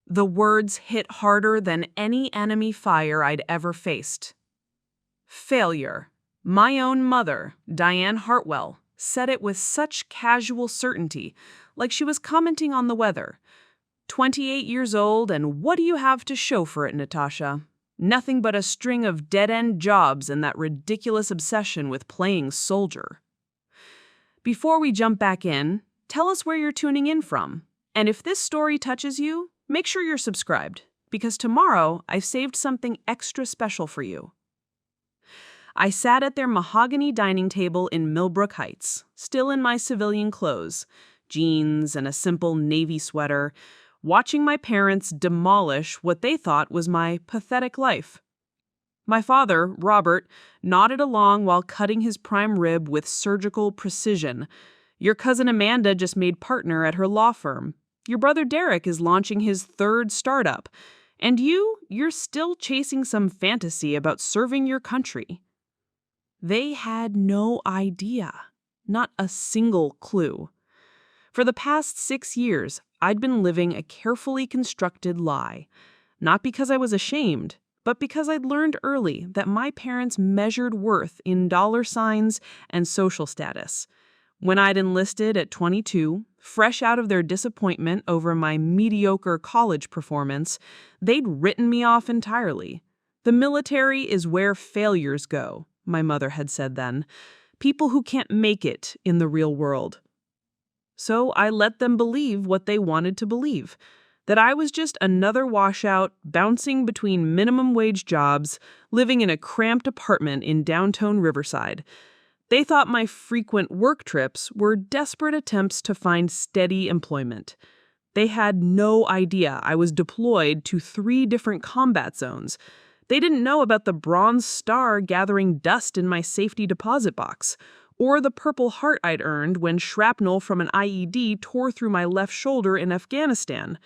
The words hit harder than any enemy fire I'd ever faced. Failure. My own mother, Diane Hartwell, said it with such casual certainty, like she was commenting on the weather. 28 years old, and what do you have to show for it, Natasha? Nothing but a string of dead-end jobs and that ridiculous obsession with playing soldier. Before we jump back in, tell us where you're tuning in from. And if this story touches you, make sure you're subscribed, because tomorrow I've saved something extra special for you. I sat at their mahogany dining table in Millbrook Heights, still in my civilian clothes, jeans and a simple navy sweater, watching my parents demolish what they thought was my pathetic life. My father, Robert, nodded along while cutting his prime rib with surgical precision. Your cousin Amanda just made partner at her law firm. Your brother Derek is launching his third startup. And you're still chasing some fantasy about serving your country. They had no idea, not a single clue. For the past 6 years, I'd been living a carefully constructed lie, not because I was ashamed, but because I'd learned early that my parents measured worth in dollar signs and social status. When I'd enlisted at 22, fresh out of their disappointment over my mediocre college performance, they'd written me off entirely. The military is where failures go, my mother had said then. People who can't make it in the real world. So I let them believe what they wanted to believe, that I was just another washout bouncing between minimum wage jobs, living in a cramped apartment in downtown Riverside. They thought my frequent work trips were desperate attempts to find steady employment. They had no idea I was deployed to 3 different combat zones. They didn't know about the Bronze Star gathering dust in my safety deposit box, or the Purple Heart I'd earned when shrapnel from an IED tore through my left shoulder in Afghanistan.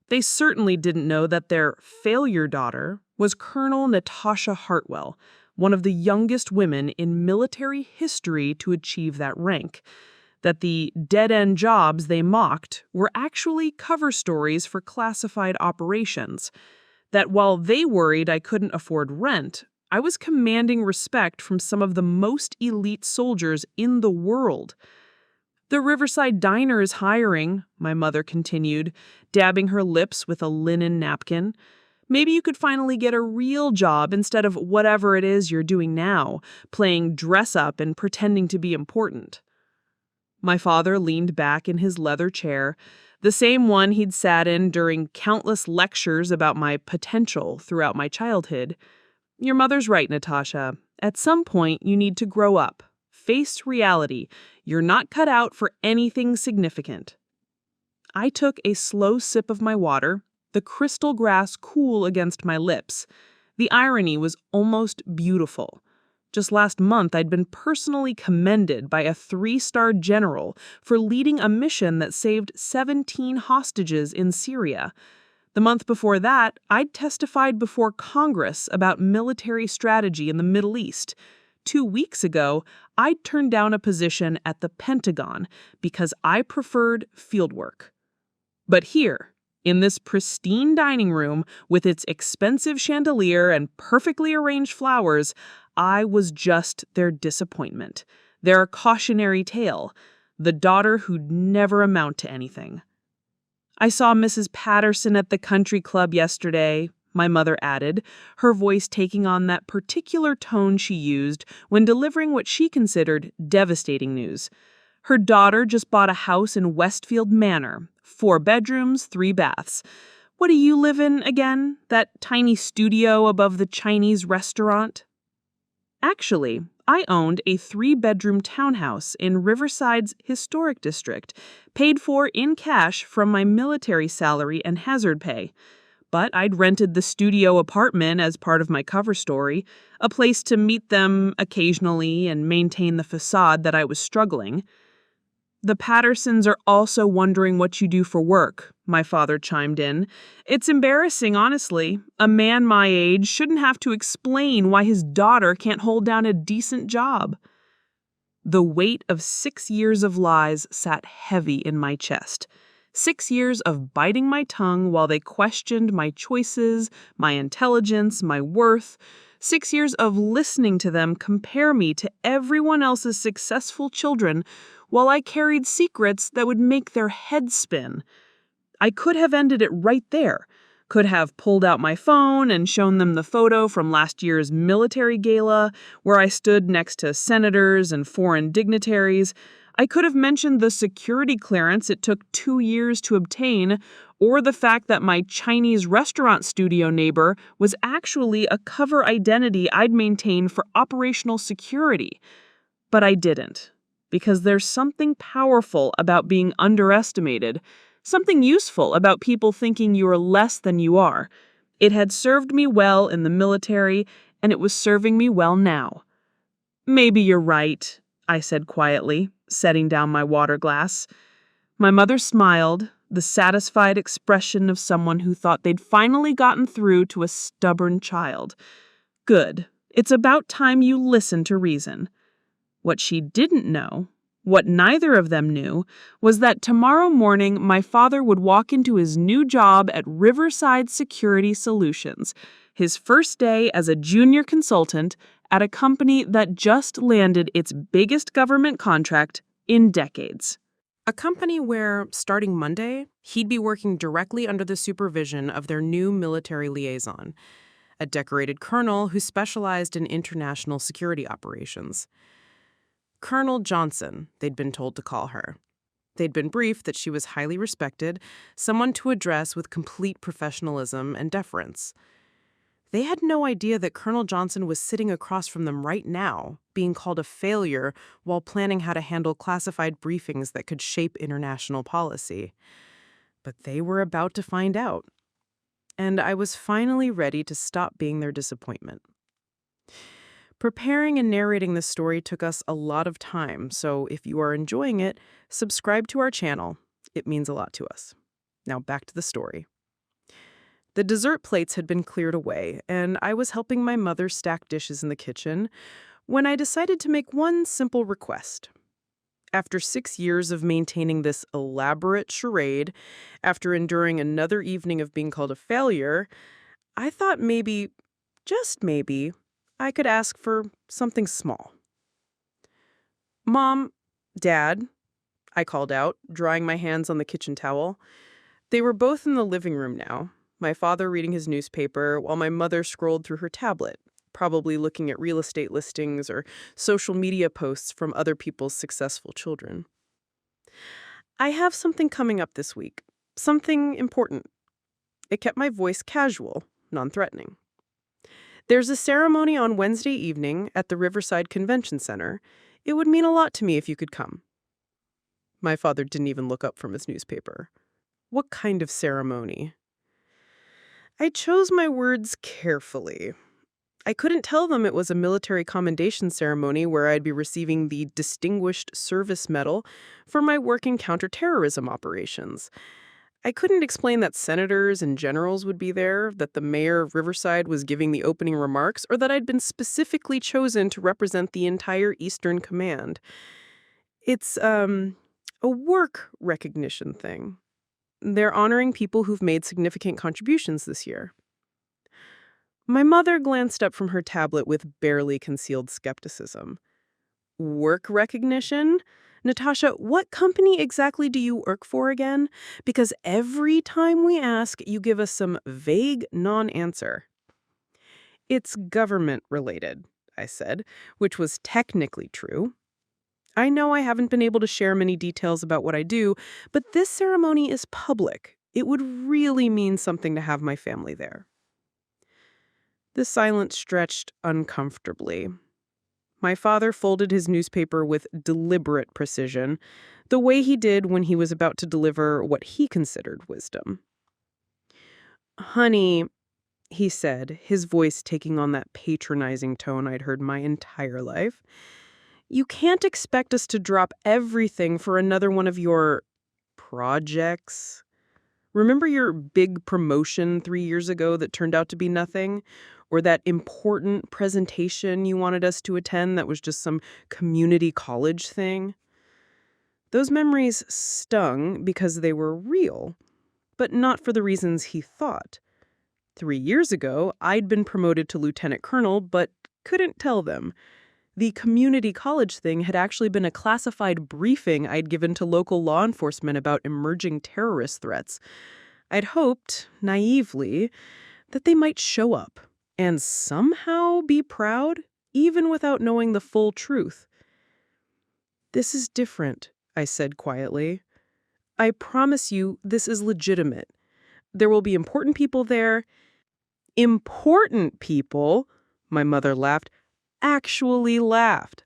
They certainly didn't know that their failure daughter was Colonel Natasha Hartwell, one of the youngest women in military history to achieve that rank. That the dead-end jobs they mocked were actually cover stories for classified operations. That while they worried I couldn't afford rent, I was commanding respect from some of the most elite soldiers in the world. The Riverside Diner is hiring, my mother continued, dabbing her lips with a linen napkin. Maybe you could finally get a real job instead of whatever it is you're doing now, playing dress-up and pretending to be important. My father leaned back in his leather chair, the same one he'd sat in during countless lectures about my potential throughout my childhood. Your mother's right, Natasha. At some point, you need to grow up. Face reality. You're not cut out for anything significant. I took a slow sip of my water, the crystal grass cool against my lips. The irony was almost beautiful. Just last month, I'd been personally commended by a 3-star general for leading a mission that saved 17 hostages in Syria. The month before that, I'd testified before Congress about military strategy in the Middle East. 2 weeks ago, I'd turned down a position at the Pentagon because I preferred fieldwork. But here, in this pristine dining room with its expensive chandelier and perfectly arranged flowers, I was just their disappointment, their cautionary tale, the daughter who'd never amount to anything. I saw Mrs. Patterson at the country club yesterday, my mother added, her voice taking on that particular tone she used when delivering what she considered devastating news. Her daughter just bought a house in Westfield Manor, 4 bedrooms, 3 baths. What do you live in again? That tiny studio above the Chinese restaurant? Actually, I owned a 3-bedroom townhouse in Riverside's historic district, paid for in cash from my military salary and hazard pay. But I'd rented the studio apartment as part of my cover story, a place to meet them occasionally and maintain the facade that I was struggling. The Pattersons are also wondering what you do for work, my father chimed in. It's embarrassing, honestly. A man my age shouldn't have to explain why his daughter can't hold down a decent job. The weight of 6 years of lies sat heavy in my chest. 6 years of biting my tongue while they questioned my choices, my intelligence, my worth. 6 years of listening to them compare me to everyone else's successful children while I carried secrets that would make their heads spin. I could have ended it right there. Could have pulled out my phone and shown them the photo from last year's military gala where I stood next to senators and foreign dignitaries. I could have mentioned the security clearance it took 2 years to obtain, or the fact that my Chinese restaurant studio neighbor was actually a cover identity I'd maintained for operational security. But I didn't, because there's something powerful about being underestimated. Something useful about people thinking you are less than you are. It had served me well in the military, and it was serving me well now. "Maybe you're right," I said quietly, setting down my water glass. My mother smiled, the satisfied expression of someone who thought they'd finally gotten through to a stubborn child. "Good. It's about time you listened to reason." What she didn't know, what neither of them knew, was that tomorrow morning my father would walk into his new job at Riverside Security Solutions, his first day as a junior consultant at a company that just landed its biggest government contract in decades. A company where, starting Monday, he'd be working directly under the supervision of their new military liaison, a decorated colonel who specialized in international security operations. Colonel Johnson, they'd been told to call her. They'd been briefed that she was highly respected, someone to address with complete professionalism and deference. They had no idea that Colonel Johnson was sitting across from them right now, being called a failure while planning how to handle classified briefings that could shape international policy. But they were about to find out. And I was finally ready to stop being their disappointment. Preparing and narrating this story took us a lot of time, so if you are enjoying it, subscribe to our channel. It means a lot to us. Now back to the story. The dessert plates had been cleared away, and I was helping my mother stack dishes in the kitchen when I decided to make one simple request. After 6 years of maintaining this elaborate charade, after enduring another evening of being called a failure, I thought maybe, just maybe, I could ask for something small. "Mom, Dad," I called out, drying my hands on the kitchen towel. They were both in the living room now, my father reading his newspaper while my mother scrolled through her tablet, probably looking at real estate listings or social media posts from other people's successful children. "I have something coming up this week, something important." It kept my voice casual, non-threatening. "There's a ceremony on Wednesday evening at the Riverside Convention Center. It would mean a lot to me if you could come." My father didn't even look up from his newspaper. "What kind of ceremony?" I chose my words carefully. I couldn't tell them it was a military commendation ceremony where I'd be receiving the Distinguished Service Medal for my work in counterterrorism operations. I couldn't explain that senators and generals would be there, that the mayor of Riverside was giving the opening remarks, or that I'd been specifically chosen to represent the entire Eastern Command. It's, a work recognition thing. They're honoring people who've made significant contributions this year. My mother glanced up from her tablet with barely concealed skepticism. "Work recognition? Natasha, what company exactly do you work for again? Because every time we ask, you give us some vague non-answer." "It's government-related," I said, which was technically true. "I know I haven't been able to share many details about what I do, but this ceremony is public. It would really mean something to have my family there." The silence stretched uncomfortably. My father folded his newspaper with deliberate precision, the way he did when he was about to deliver what he considered wisdom. "Honey," he said, his voice taking on that patronizing tone I'd heard my entire life, "you can't expect us to drop everything for another one of your projects. Remember your big promotion 3 years ago that turned out to be nothing? Or that important presentation you wanted us to attend that was just some community college thing?" Those memories stung because they were real, but not for the reasons he thought. 3 years ago, I'd been promoted to lieutenant colonel, but couldn't tell them. The community college thing had actually been a classified briefing I'd given to local law enforcement about emerging terrorist threats. I'd hoped, naively, that they might show up and somehow be proud, even without knowing the full truth. "This is different," I said quietly. "I promise you this is legitimate. There will be important people there." "Important people?" My mother laughed. Actually laughed.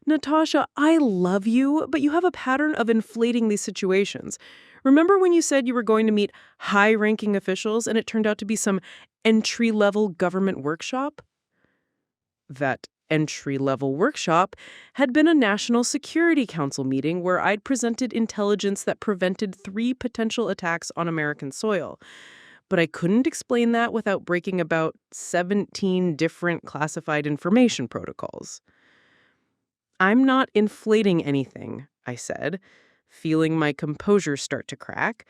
"Natasha, I love you, but you have a pattern of inflating these situations. Remember when you said you were going to meet high-ranking officials and it turned out to be some entry-level government workshop?" That entry-level workshop had been a National Security Council meeting where I'd presented intelligence that prevented 3 potential attacks on American soil. But I couldn't explain that without breaking about 17 different classified information protocols. "I'm not inflating anything," I said, feeling my composure start to crack.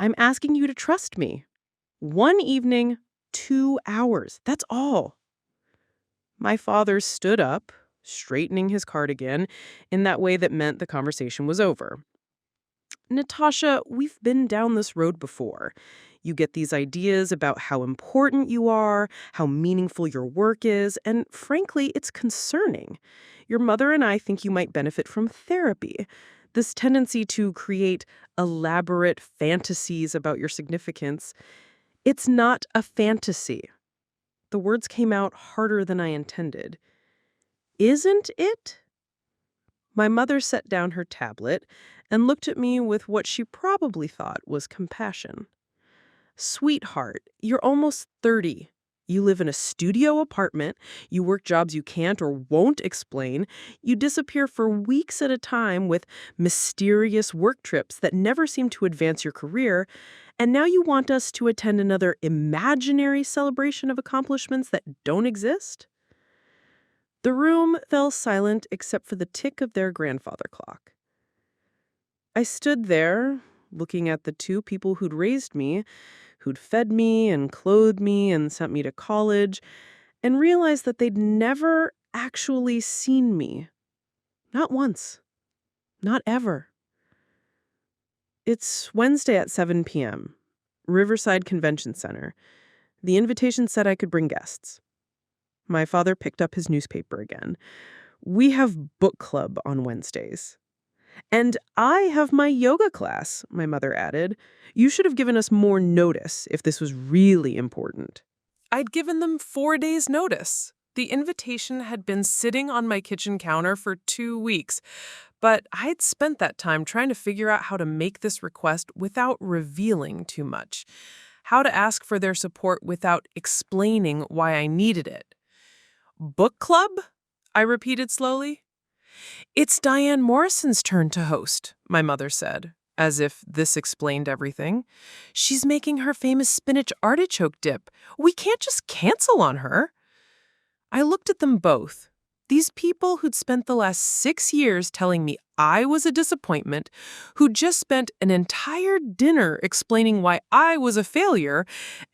"I'm asking you to trust me. 1 evening, 2 hours, that's all." My father stood up, straightening his cardigan in that way that meant the conversation was over. "Natasha, we've been down this road before. You get these ideas about how important you are, how meaningful your work is, and frankly, it's concerning. Your mother and I think you might benefit from therapy. This tendency to create elaborate fantasies about your significance. It's not a fantasy." The words came out harder than I intended. "Isn't it?" My mother set down her tablet and looked at me with what she probably thought was compassion. "Sweetheart, you're almost 30. You live in a studio apartment, you work jobs you can't or won't explain, you disappear for weeks at a time with mysterious work trips that never seem to advance your career, and now you want us to attend another imaginary celebration of accomplishments that don't exist?" The room fell silent except for the tick of their grandfather clock. I stood there, looking at the 2 people who'd raised me, who'd fed me and clothed me and sent me to college, and realized that they'd never actually seen me. Not once. Not ever. It's Wednesday at 7 p.m., Riverside Convention Center. The invitation said I could bring guests. My father picked up his newspaper again. "We have book club on Wednesdays." "And I have my yoga class," my mother added. "You should have given us more notice if this was really important." I'd given them 4 days' notice. The invitation had been sitting on my kitchen counter for 2 weeks, but I'd spent that time trying to figure out how to make this request without revealing too much, how to ask for their support without explaining why I needed it. "Book club?" I repeated slowly. "It's Diane Morrison's turn to host," my mother said, as if this explained everything. "She's making her famous spinach artichoke dip. We can't just cancel on her." I looked at them both. These people who'd spent the last 6 years telling me I was a disappointment, who'd just spent an entire dinner explaining why I was a failure,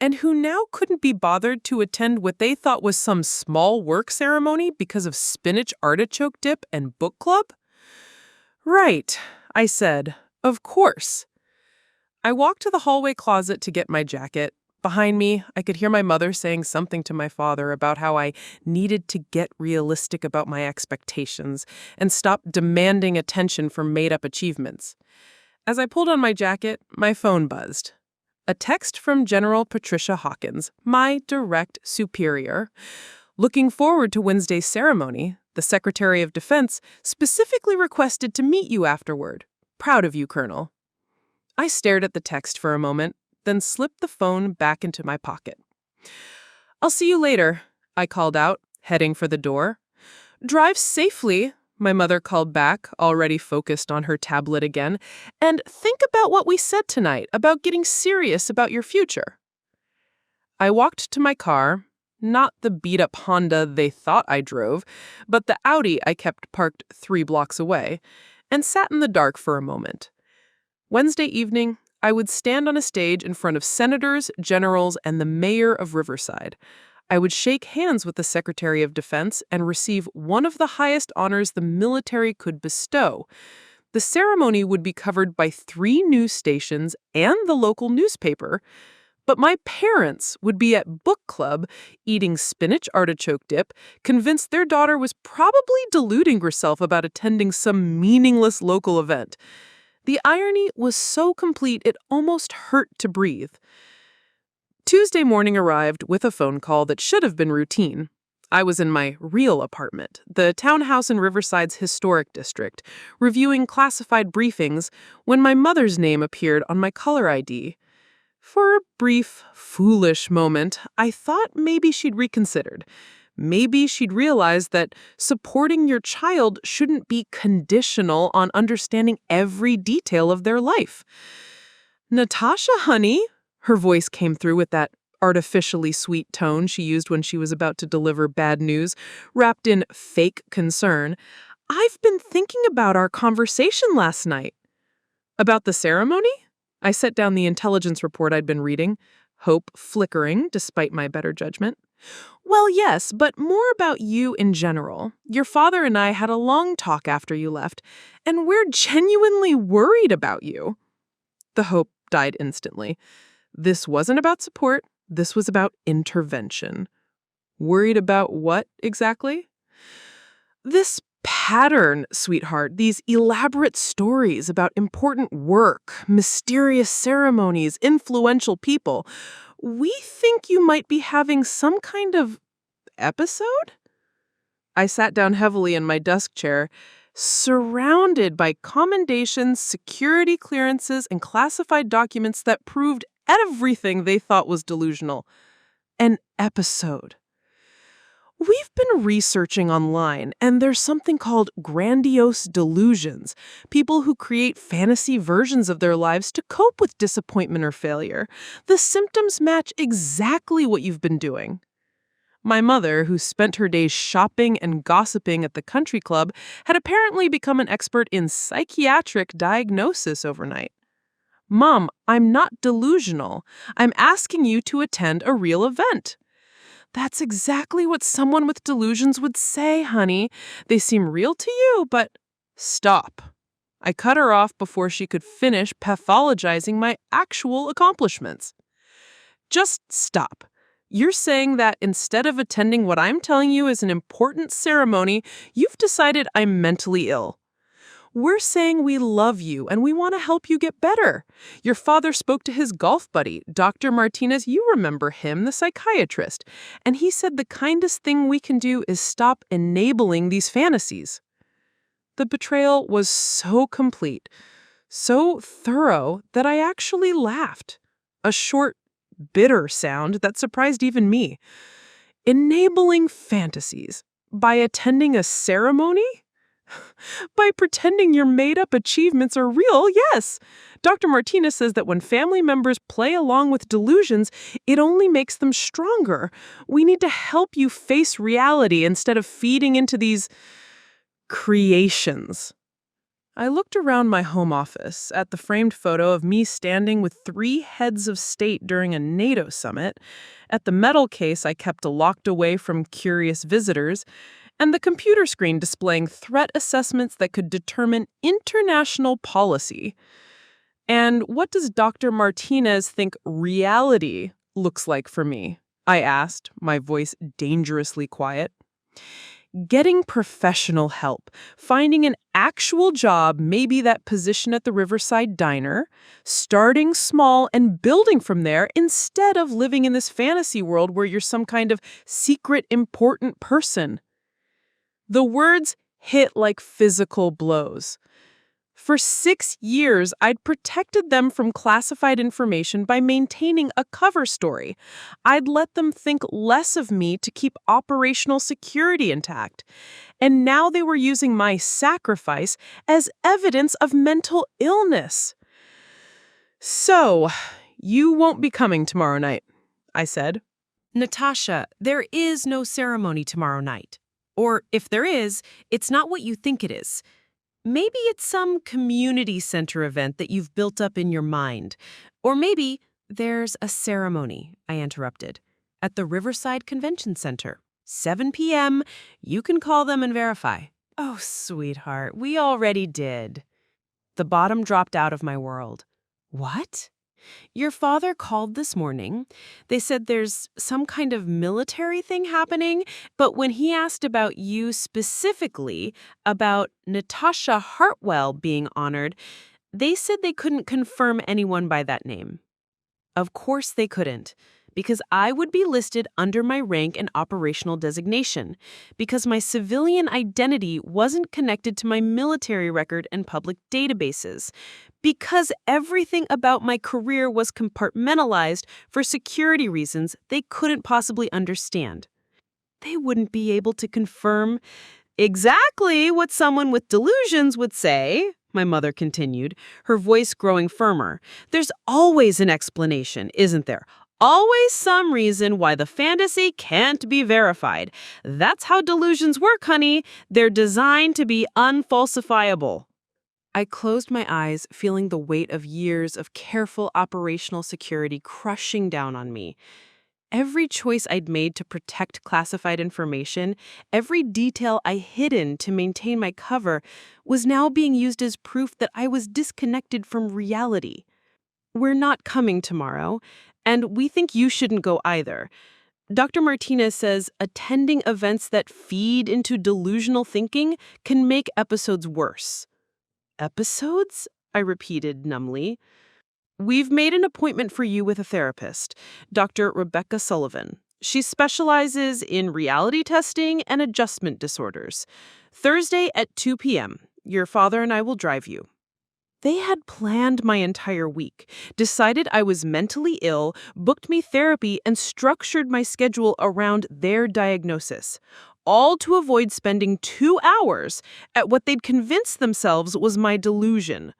and who now couldn't be bothered to attend what they thought was some small work ceremony because of spinach artichoke dip and book club? "Right," I said. "Of course." I walked to the hallway closet to get my jacket. Behind me, I could hear my mother saying something to my father about how I needed to get realistic about my expectations and stop demanding attention for made-up achievements. As I pulled on my jacket, my phone buzzed. A text from General Patricia Hawkins, my direct superior. "Looking forward to Wednesday's ceremony. The Secretary of Defense specifically requested to meet you afterward. Proud of you, Colonel." I stared at the text for a moment, then slipped the phone back into my pocket. "I'll see you later," I called out, heading for the door. "Drive safely," my mother called back, already focused on her tablet again, "and think about what we said tonight about getting serious about your future." I walked to my car, not the beat-up Honda they thought I drove, but the Audi I kept parked 3 blocks away, and sat in the dark for a moment. Wednesday evening, I would stand on a stage in front of senators, generals, and the mayor of Riverside. I would shake hands with the Secretary of Defense and receive one of the highest honors the military could bestow. The ceremony would be covered by 3 news stations and the local newspaper, but my parents would be at book club eating spinach artichoke dip, convinced their daughter was probably deluding herself about attending some meaningless local event. The irony was so complete it almost hurt to breathe. Tuesday morning arrived with a phone call that should have been routine. I was in my real apartment, the townhouse in Riverside's historic district, reviewing classified briefings when my mother's name appeared on my caller ID. For a brief, foolish moment, I thought maybe she'd reconsidered. Maybe she'd realized that supporting your child shouldn't be conditional on understanding every detail of their life. "Natasha, honey," her voice came through with that artificially sweet tone she used when she was about to deliver bad news, wrapped in fake concern. "I've been thinking about our conversation last night." "About the ceremony?" I set down the intelligence report I'd been reading, hope flickering despite my better judgment. "Well, yes, but more about you in general. Your father and I had a long talk after you left, and we're genuinely worried about you." The hope died instantly. This wasn't about support. This was about intervention. Worried about what exactly? "This pattern, sweetheart, these elaborate stories about important work, mysterious ceremonies, influential people. We think you might be having some kind of episode?" I sat down heavily in my desk chair, surrounded by commendations, security clearances, and classified documents that proved everything they thought was delusional. An episode. "We've been researching online, and there's something called grandiose delusions, people who create fantasy versions of their lives to cope with disappointment or failure. The symptoms match exactly what you've been doing." My mother, who spent her days shopping and gossiping at the country club, had apparently become an expert in psychiatric diagnosis overnight. "Mom, I'm not delusional. I'm asking you to attend a real event." "That's exactly what someone with delusions would say, honey. They seem real to you, but—" "Stop." I cut her off before she could finish pathologizing my actual accomplishments. "Just stop. You're saying that instead of attending what I'm telling you is an important ceremony, you've decided I'm mentally ill. We're saying we love you and we want to help you get better. Your father spoke to his golf buddy, Dr. Martinez. You remember him, the psychiatrist. And he said the kindest thing we can do is stop enabling these fantasies." The betrayal was so complete, so thorough, that I actually laughed. A short, bitter sound that surprised even me. Enabling fantasies by attending a ceremony? By pretending your made-up achievements are real, yes. Dr. Martinez says that when family members play along with delusions, it only makes them stronger. We need to help you face reality instead of feeding into these creations. I looked around my home office at the framed photo of me standing with 3 heads of state during a NATO summit, at the metal case I kept locked away from curious visitors, and the computer screen displaying threat assessments that could determine international policy. "And what does Dr. Martinez think reality looks like for me?" I asked, my voice dangerously quiet. "Getting professional help, finding an actual job, maybe that position at the Riverside Diner, starting small and building from there instead of living in this fantasy world where you're some kind of secret important person." The words hit like physical blows. For 6 years, I'd protected them from classified information by maintaining a cover story. I'd let them think less of me to keep operational security intact. And now they were using my sacrifice as evidence of mental illness. "So, you won't be coming tomorrow night," I said. "Natasha, there is no ceremony tomorrow night. Or if there is, it's not what you think it is. Maybe it's some community center event that you've built up in your mind. Or maybe there's a ceremony, I interrupted, at the Riverside Convention Center. 7 p.m., you can call them and verify. Oh, sweetheart, we already did. The bottom dropped out of my world. What? Your father called this morning. They said there's some kind of military thing happening, but when he asked about you specifically, about Natasha Hartwell being honored, they said they couldn't confirm anyone by that name. Of course they couldn't, because I would be listed under my rank and operational designation, because my civilian identity wasn't connected to my military record and public databases, because everything about my career was compartmentalized for security reasons they couldn't possibly understand. They wouldn't be able to confirm exactly what someone with delusions would say, my mother continued, her voice growing firmer. There's always an explanation, isn't there? Always some reason why the fantasy can't be verified. That's how delusions work, honey. They're designed to be unfalsifiable. I closed my eyes, feeling the weight of years of careful operational security crushing down on me. Every choice I'd made to protect classified information, every detail I hidden to maintain my cover, was now being used as proof that I was disconnected from reality. We're not coming tomorrow, and we think you shouldn't go either. Dr. Martinez says attending events that feed into delusional thinking can make episodes worse. Episodes? I repeated numbly. We've made an appointment for you with a therapist, Dr. Rebecca Sullivan. She specializes in reality testing and adjustment disorders. Thursday at 2 p.m. Your father and I will drive you. They had planned my entire week, decided I was mentally ill, booked me therapy, and structured my schedule around their diagnosis, all to avoid spending 2 hours at what they'd convinced themselves was my delusion.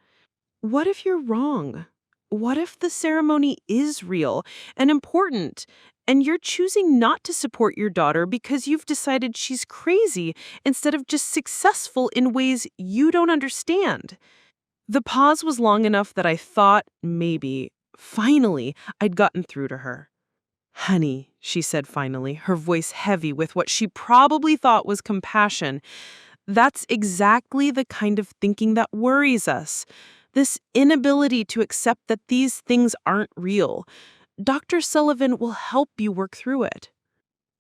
What if you're wrong? What if the ceremony is real and important, and you're choosing not to support your daughter because you've decided she's crazy instead of just successful in ways you don't understand? The pause was long enough that I thought maybe, finally, I'd gotten through to her. Honey, she said finally, her voice heavy with what she probably thought was compassion. That's exactly the kind of thinking that worries us. This inability to accept that these things aren't real. Dr. Sullivan will help you work through it.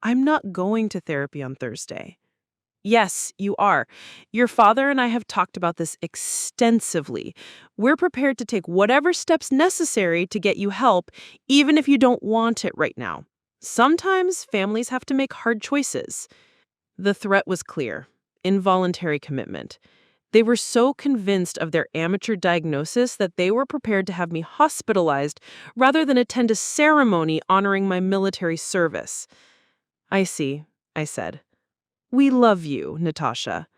I'm not going to therapy on Thursday. Yes, you are. Your father and I have talked about this extensively. We're prepared to take whatever steps necessary to get you help, even if you don't want it right now. Sometimes families have to make hard choices. The threat was clear: involuntary commitment. They were so convinced of their amateur diagnosis that they were prepared to have me hospitalized rather than attend a ceremony honoring my military service. I see, I said. We love you, Natasha.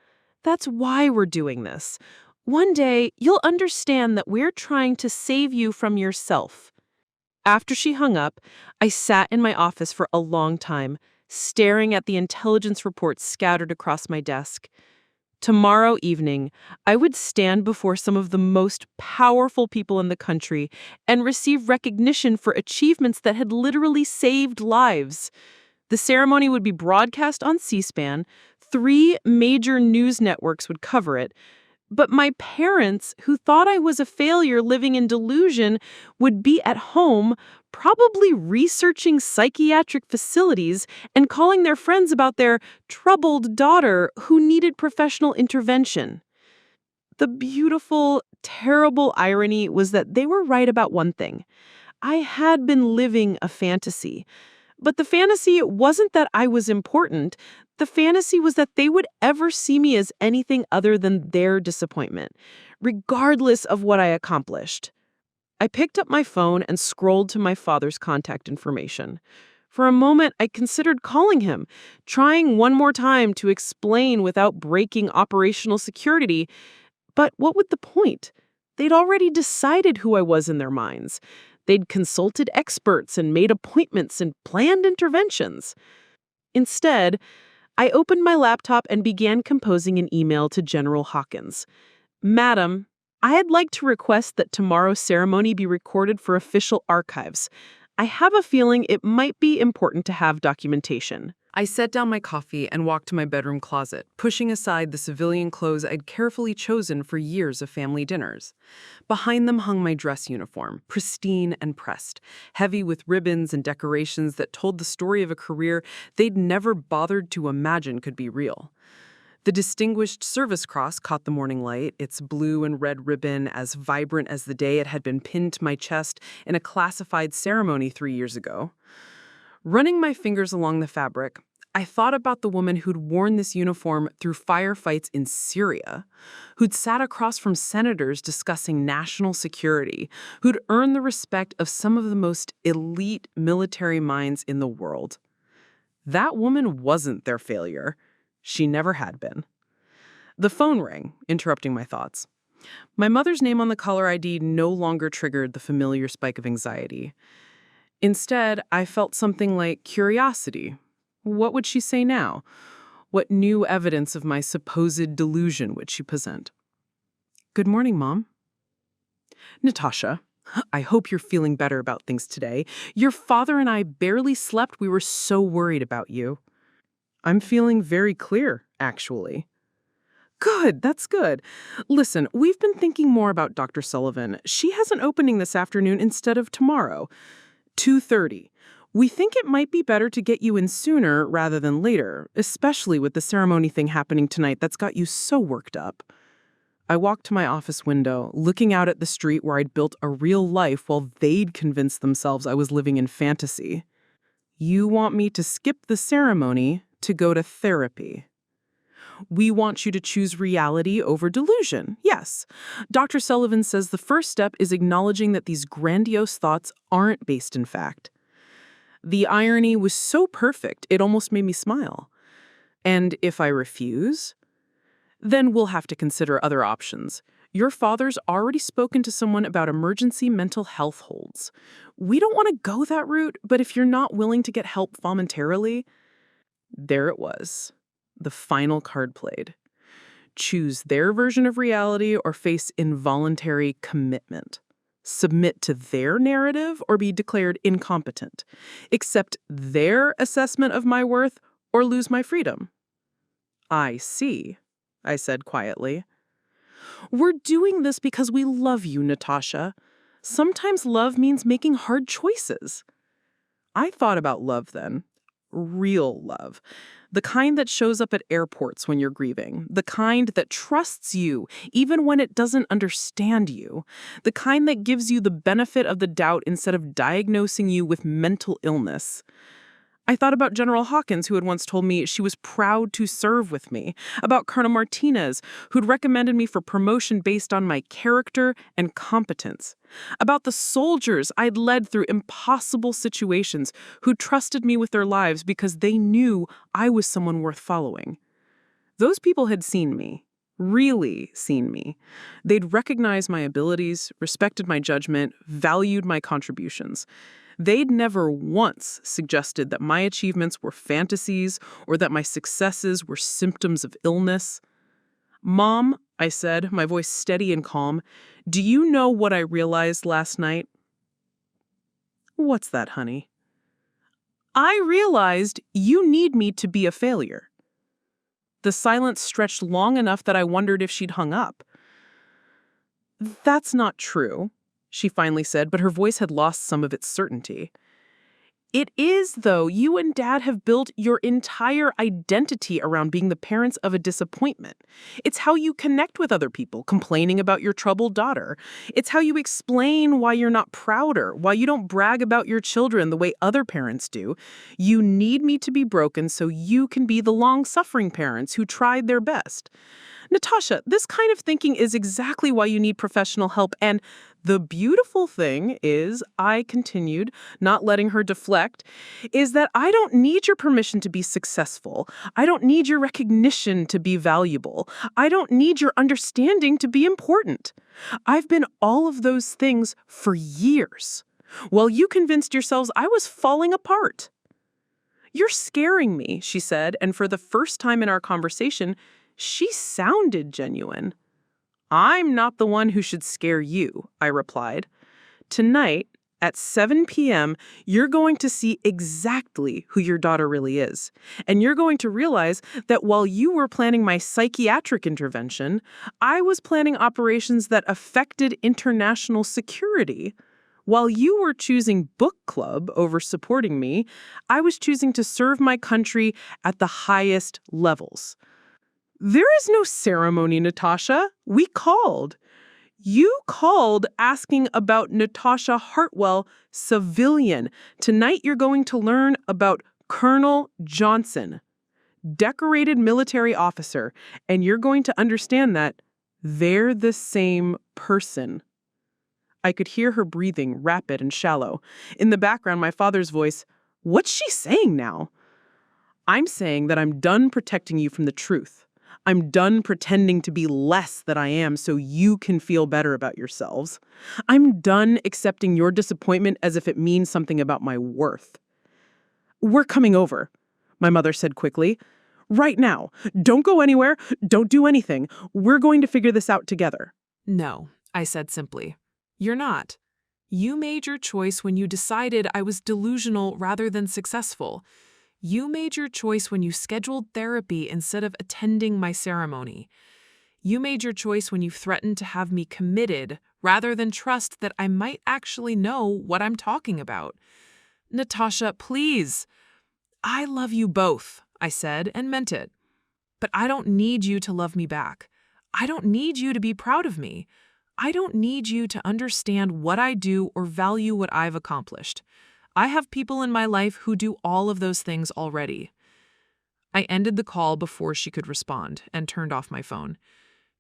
That's why we're doing this. One day, you'll understand that we're trying to save you from yourself. After she hung up, I sat in my office for a long time, staring at the intelligence reports scattered across my desk. Tomorrow evening, I would stand before some of the most powerful people in the country and receive recognition for achievements that had literally saved lives. The ceremony would be broadcast on C-SPAN. 3 major news networks would cover it. But my parents, who thought I was a failure living in delusion, would be at home, probably researching psychiatric facilities and calling their friends about their troubled daughter who needed professional intervention. The beautiful, terrible irony was that they were right about one thing. I had been living a fantasy. But the fantasy wasn't that I was important. The fantasy was that they would ever see me as anything other than their disappointment, regardless of what I accomplished. I picked up my phone and scrolled to my father's contact information. For a moment, I considered calling him, trying one more time to explain without breaking operational security. But what would the point? They'd already decided who I was in their minds. They'd consulted experts and made appointments and planned interventions. Instead, I opened my laptop and began composing an email to General Hawkins. Madam, I'd like to request that tomorrow's ceremony be recorded for official archives. I have a feeling it might be important to have documentation. I set down my coffee and walked to my bedroom closet, pushing aside the civilian clothes I'd carefully chosen for years of family dinners. Behind them hung my dress uniform, pristine and pressed, heavy with ribbons and decorations that told the story of a career they'd never bothered to imagine could be real. The Distinguished Service Cross caught the morning light, its blue and red ribbon as vibrant as the day it had been pinned to my chest in a classified ceremony 3 years ago. Running my fingers along the fabric, I thought about the woman who'd worn this uniform through firefights in Syria, who'd sat across from senators discussing national security, who'd earned the respect of some of the most elite military minds in the world. That woman wasn't their failure. She never had been. The phone rang, interrupting my thoughts. My mother's name on the caller ID no longer triggered the familiar spike of anxiety. Instead, I felt something like curiosity. What would she say now? What new evidence of my supposed delusion would she present? Good morning, Mom. Natasha, I hope you're feeling better about things today. Your father and I barely slept. We were so worried about you. I'm feeling very clear, actually. Good, that's good. Listen, we've been thinking more about Dr. Sullivan. She has an opening this afternoon instead of tomorrow. 2:30. We think it might be better to get you in sooner rather than later, especially with the ceremony thing happening tonight that's got you so worked up. I walked to my office window, looking out at the street where I'd built a real life while they'd convinced themselves I was living in fantasy. You want me to skip the ceremony to go to therapy. We want you to choose reality over delusion. Yes. Dr. Sullivan says the first step is acknowledging that these grandiose thoughts aren't based in fact. The irony was so perfect, it almost made me smile. And if I refuse, then we'll have to consider other options. Your father's already spoken to someone about emergency mental health holds. We don't want to go that route, but if you're not willing to get help voluntarily, there it was. The final card played. Choose their version of reality or face involuntary commitment. Submit to their narrative or be declared incompetent. Accept their assessment of my worth or lose my freedom. I see, I said quietly. We're doing this because we love you, Natasha. Sometimes love means making hard choices. I thought about love then. Real love. The kind that shows up at airports when you're grieving. The kind that trusts you even when it doesn't understand you. The kind that gives you the benefit of the doubt instead of diagnosing you with mental illness. I thought about General Hawkins, who had once told me she was proud to serve with me. About Colonel Martinez, who'd recommended me for promotion based on my character and competence. About the soldiers I'd led through impossible situations who trusted me with their lives because they knew I was someone worth following. Those people had seen me. Really seen me. They'd recognized my abilities, respected my judgment, valued my contributions. They'd never once suggested that my achievements were fantasies or that my successes were symptoms of illness. Mom, I said, my voice steady and calm, do you know what I realized last night? What's that, honey? I realized you need me to be a failure. The silence stretched long enough that I wondered if she'd hung up. That's not true, she finally said, but her voice had lost some of its certainty. It is, though. You and Dad have built your entire identity around being the parents of a disappointment. It's how you connect with other people, complaining about your troubled daughter. It's how you explain why you're not prouder, why you don't brag about your children the way other parents do. You need me to be broken so you can be the long-suffering parents who tried their best. Natasha, this kind of thinking is exactly why you need professional help. And the beautiful thing is, I continued, not letting her deflect, is that I don't need your permission to be successful. I don't need your recognition to be valuable. I don't need your understanding to be important. I've been all of those things for years, while you convinced yourselves I was falling apart. You're scaring me, she said, and for the first time in our conversation, she sounded genuine. I'm not the one who should scare you, I replied. Tonight, at 7 p.m., you're going to see exactly who your daughter really is. And you're going to realize that while you were planning my psychiatric intervention, I was planning operations that affected international security. While you were choosing book club over supporting me, I was choosing to serve my country at the highest levels. There is no ceremony, Natasha. We called. You called asking about Natasha Hartwell, civilian. Tonight you're going to learn about Colonel Johnson, decorated military officer, and you're going to understand that they're the same person. I could hear her breathing, rapid and shallow. In the background, my father's voice, "What's she saying now?" "I'm saying that I'm done protecting you from the truth. I'm done pretending to be less than I am so you can feel better about yourselves. I'm done accepting your disappointment as if it means something about my worth." "We're coming over," my mother said quickly. "Right now. Don't go anywhere. Don't do anything. We're going to figure this out together." No, I said simply. You're not. You made your choice when you decided I was delusional rather than successful. You made your choice when you scheduled therapy instead of attending my ceremony. You made your choice when you threatened to have me committed rather than trust that I might actually know what I'm talking about. Natasha, please. I love you both, I said and meant it. But I don't need you to love me back. I don't need you to be proud of me. I don't need you to understand what I do or value what I've accomplished. I have people in my life who do all of those things already. I ended the call before she could respond and turned off my phone.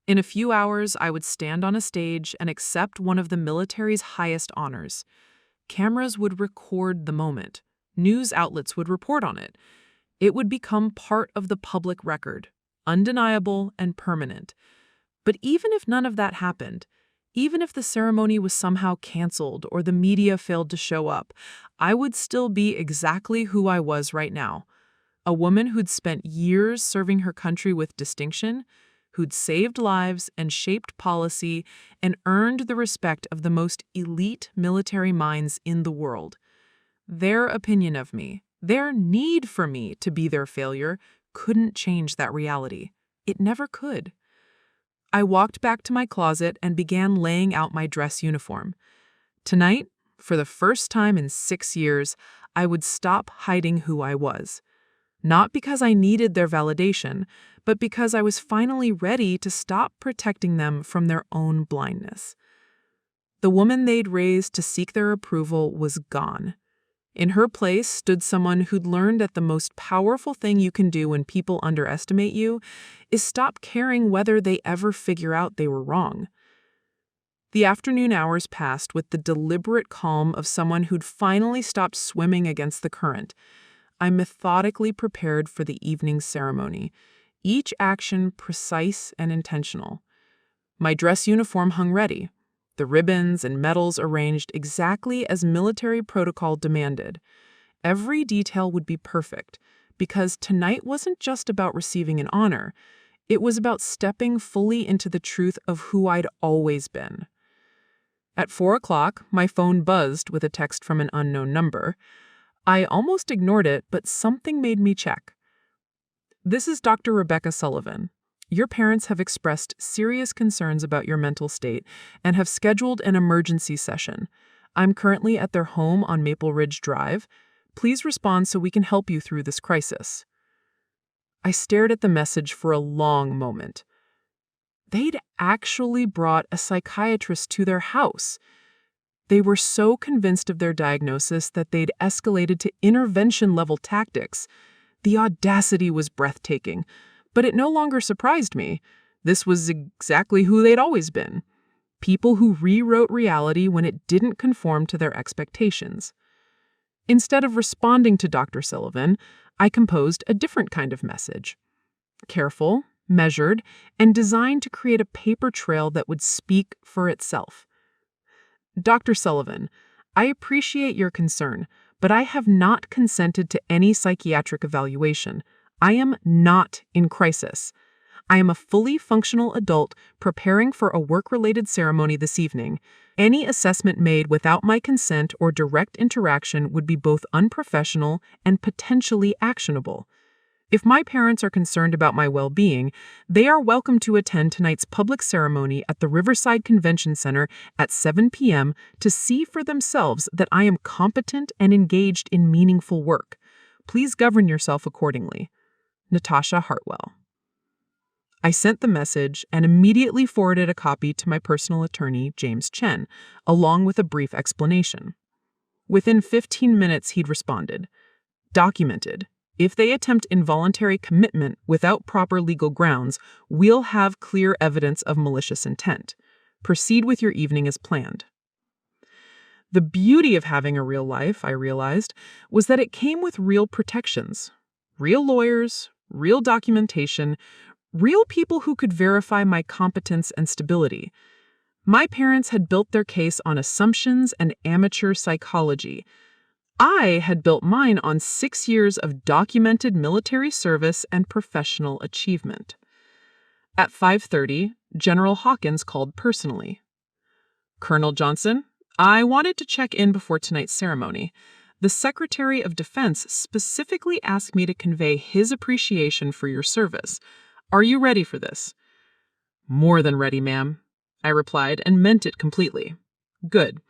In a few hours, I would stand on a stage and accept one of the military's highest honors. Cameras would record the moment. News outlets would report on it. It would become part of the public record, undeniable and permanent. But even if none of that happened, even if the ceremony was somehow canceled or the media failed to show up, I would still be exactly who I was right now. A woman who'd spent years serving her country with distinction, who'd saved lives and shaped policy and earned the respect of the most elite military minds in the world. Their opinion of me, their need for me to be their failure, couldn't change that reality. It never could. I walked back to my closet and began laying out my dress uniform. Tonight, for the first time in 6 years, I would stop hiding who I was. Not because I needed their validation, but because I was finally ready to stop protecting them from their own blindness. The woman they'd raised to seek their approval was gone. In her place stood someone who'd learned that the most powerful thing you can do when people underestimate you is stop caring whether they ever figure out they were wrong. The afternoon hours passed with the deliberate calm of someone who'd finally stopped swimming against the current. I methodically prepared for the evening ceremony, each action precise and intentional. My dress uniform hung ready, the ribbons and medals arranged exactly as military protocol demanded. Every detail would be perfect, because tonight wasn't just about receiving an honor. It was about stepping fully into the truth of who I'd always been. At 4 o'clock, my phone buzzed with a text from an unknown number. I almost ignored it, but something made me check. "This is Dr. Rebecca Sullivan. Your parents have expressed serious concerns about your mental state and have scheduled an emergency session. I'm currently at their home on Maple Ridge Drive. Please respond so we can help you through this crisis." I stared at the message for a long moment. They'd actually brought a psychiatrist to their house. They were so convinced of their diagnosis that they'd escalated to intervention-level tactics. The audacity was breathtaking. But it no longer surprised me. This was exactly who they'd always been. People who rewrote reality when it didn't conform to their expectations. Instead of responding to Dr. Sullivan, I composed a different kind of message. Careful, measured, and designed to create a paper trail that would speak for itself. "Dr. Sullivan, I appreciate your concern, but I have not consented to any psychiatric evaluation. I am not in crisis. I am a fully functional adult preparing for a work-related ceremony this evening. Any assessment made without my consent or direct interaction would be both unprofessional and potentially actionable. If my parents are concerned about my well-being, they are welcome to attend tonight's public ceremony at the Riverside Convention Center at 7 p.m. to see for themselves that I am competent and engaged in meaningful work. Please govern yourself accordingly. Natasha Hartwell. I sent the message and immediately forwarded a copy to my personal attorney, James Chen, along with a brief explanation. Within 15 minutes, he'd responded. Documented. If they attempt involuntary commitment without proper legal grounds, we'll have clear evidence of malicious intent. Proceed with your evening as planned. The beauty of having a real life, I realized, was that it came with real protections. Real lawyers, real documentation, real people who could verify my competence and stability. My parents had built their case on assumptions and amateur psychology. I had built mine on 6 years of documented military service and professional achievement. At 5:30, General Hawkins called personally. Colonel Johnson, I wanted to check in before tonight's ceremony. The Secretary of Defense specifically asked me to convey his appreciation for your service. Are you ready for this? More than ready, ma'am, I replied and meant it completely. Good.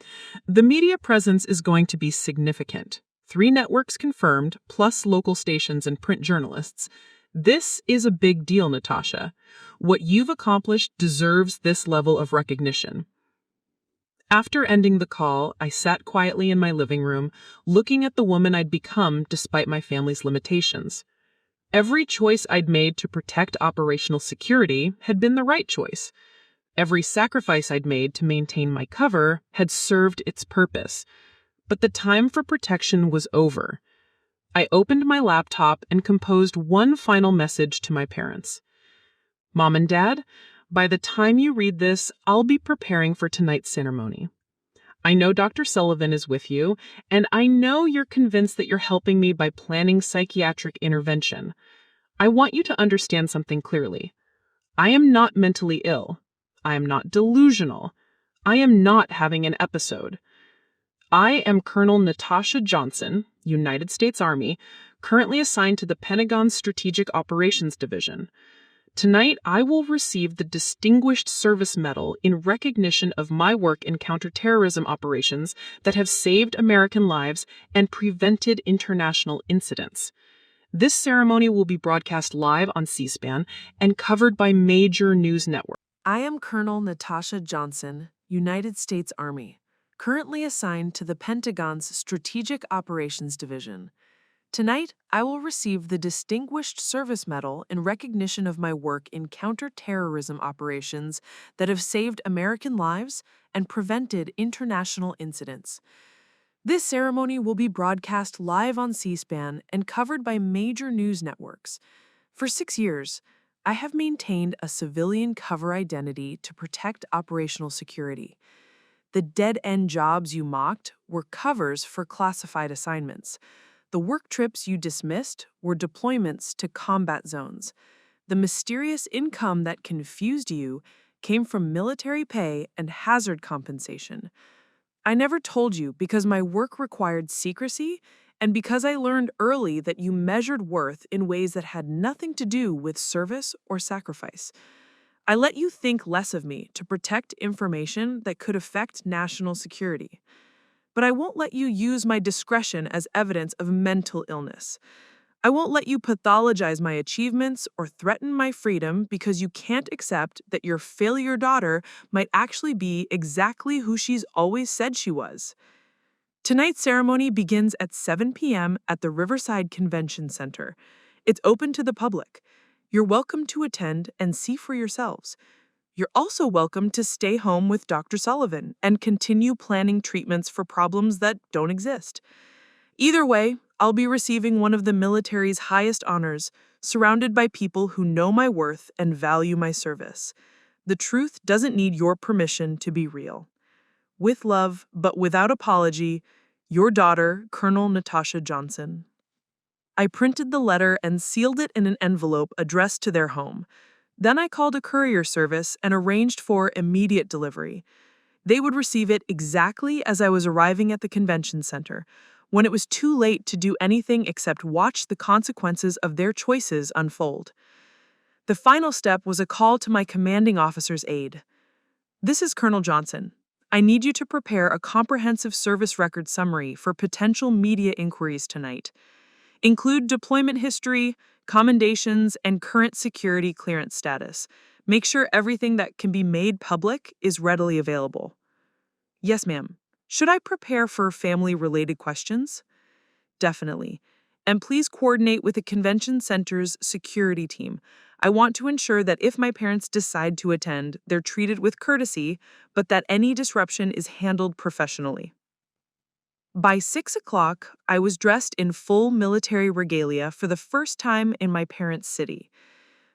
The media presence is going to be significant. 3 networks confirmed, plus local stations and print journalists. This is a big deal, Natasha. What you've accomplished deserves this level of recognition. After ending the call, I sat quietly in my living room, looking at the woman I'd become despite my family's limitations. Every choice I'd made to protect operational security had been the right choice. Every sacrifice I'd made to maintain my cover had served its purpose. But the time for protection was over. I opened my laptop and composed one final message to my parents. Mom and Dad, by the time you read this, I'll be preparing for tonight's ceremony. I know Dr. Sullivan is with you, and I know you're convinced that you're helping me by planning psychiatric intervention. I want you to understand something clearly. I am not mentally ill. I am not delusional. I am not having an episode. I am Colonel Natasha Johnson, United States Army, currently assigned to the Pentagon's Strategic Operations Division. Tonight, I will receive the Distinguished Service Medal in recognition of my work in counterterrorism operations that have saved American lives and prevented international incidents. This ceremony will be broadcast live on C-SPAN and covered by major news networks. I am Colonel Natasha Johnson, United States Army, currently assigned to the Pentagon's Strategic Operations Division. Tonight, I will receive the Distinguished Service Medal in recognition of my work in counterterrorism operations that have saved American lives and prevented international incidents. This ceremony will be broadcast live on C-SPAN and covered by major news networks. For 6 years, I have maintained a civilian cover identity to protect operational security. The dead-end jobs you mocked were covers for classified assignments. The work trips you dismissed were deployments to combat zones. The mysterious income that confused you came from military pay and hazard compensation. I never told you because my work required secrecy and because I learned early that you measured worth in ways that had nothing to do with service or sacrifice. I let you think less of me to protect information that could affect national security. But I won't let you use my discretion as evidence of mental illness. I won't let you pathologize my achievements or threaten my freedom because you can't accept that your failure daughter might actually be exactly who she's always said she was. Tonight's ceremony begins at 7 p.m. at the Riverside Convention Center. It's open to the public. You're welcome to attend and see for yourselves. You're also welcome to stay home with Dr. Sullivan and continue planning treatments for problems that don't exist. Either way, I'll be receiving one of the military's highest honors, surrounded by people who know my worth and value my service. The truth doesn't need your permission to be real. With love, but without apology, your daughter, Colonel Natasha Johnson. I printed the letter and sealed it in an envelope addressed to their home. Then I called a courier service and arranged for immediate delivery. They would receive it exactly as I was arriving at the convention center, when it was too late to do anything except watch the consequences of their choices unfold. The final step was a call to my commanding officer's aide. "This is Colonel Johnson. I need you to prepare a comprehensive service record summary for potential media inquiries tonight. Include deployment history, commendations, and current security clearance status. Make sure everything that can be made public is readily available." "Yes, ma'am. Should I prepare for family-related questions?" "Definitely. And please coordinate with the convention center's security team. I want to ensure that if my parents decide to attend, they're treated with courtesy, but that any disruption is handled professionally." By 6 o'clock, I was dressed in full military regalia for the first time in my parents' city.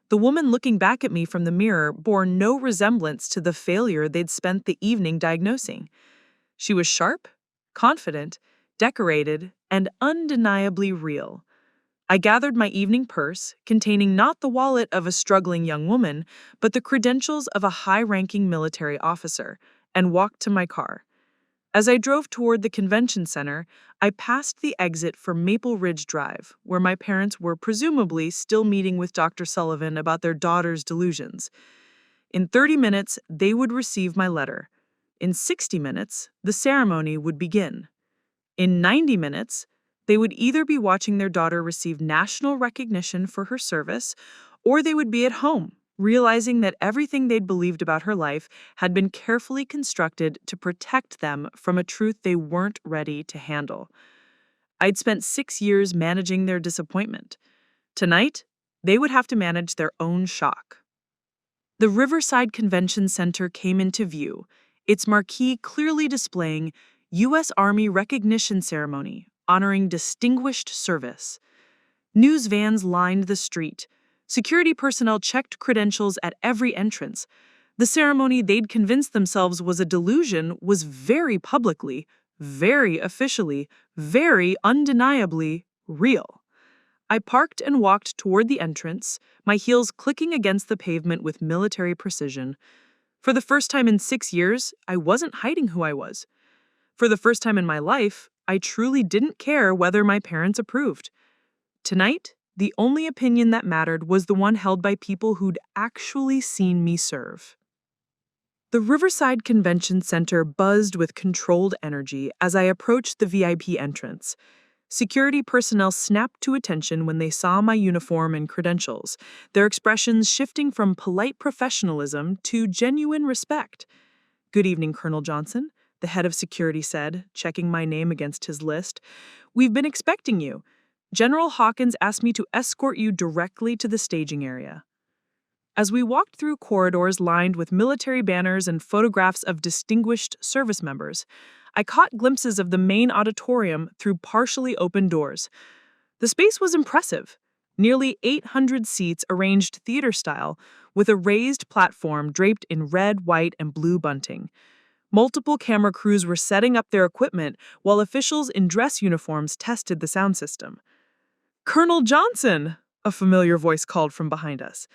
The woman looking back at me from the mirror bore no resemblance to the failure they'd spent the evening diagnosing. She was sharp, confident, decorated, and undeniably real. I gathered my evening purse, containing not the wallet of a struggling young woman, but the credentials of a high-ranking military officer, and walked to my car. As I drove toward the convention center, I passed the exit for Maple Ridge Drive, where my parents were presumably still meeting with Dr. Sullivan about their daughter's delusions. In 30 minutes, they would receive my letter. In 60 minutes, the ceremony would begin. In 90 minutes, they would either be watching their daughter receive national recognition for her service, or they would be at home, realizing that everything they'd believed about her life had been carefully constructed to protect them from a truth they weren't ready to handle. I'd spent 6 years managing their disappointment. Tonight, they would have to manage their own shock. The Riverside Convention Center came into view, its marquee clearly displaying U.S. Army Recognition Ceremony, honoring distinguished service. News vans lined the street. Security personnel checked credentials at every entrance. The ceremony they'd convinced themselves was a delusion was very publicly, very officially, very undeniably real. I parked and walked toward the entrance, my heels clicking against the pavement with military precision. For the first time in 6 years, I wasn't hiding who I was. For the first time in my life, I truly didn't care whether my parents approved. Tonight, the only opinion that mattered was the one held by people who'd actually seen me serve. The Riverside Convention Center buzzed with controlled energy as I approached the VIP entrance. Security personnel snapped to attention when they saw my uniform and credentials, their expressions shifting from polite professionalism to genuine respect. "Good evening, Colonel Johnson," the head of security said, checking my name against his list. "We've been expecting you. General Hawkins asked me to escort you directly to the staging area." As we walked through corridors lined with military banners and photographs of distinguished service members, I caught glimpses of the main auditorium through partially open doors. The space was impressive. Nearly 800 seats arranged theater-style, with a raised platform draped in red, white, and blue bunting. Multiple camera crews were setting up their equipment while officials in dress uniforms tested the sound system. "Colonel Johnson!" a familiar voice called from behind us.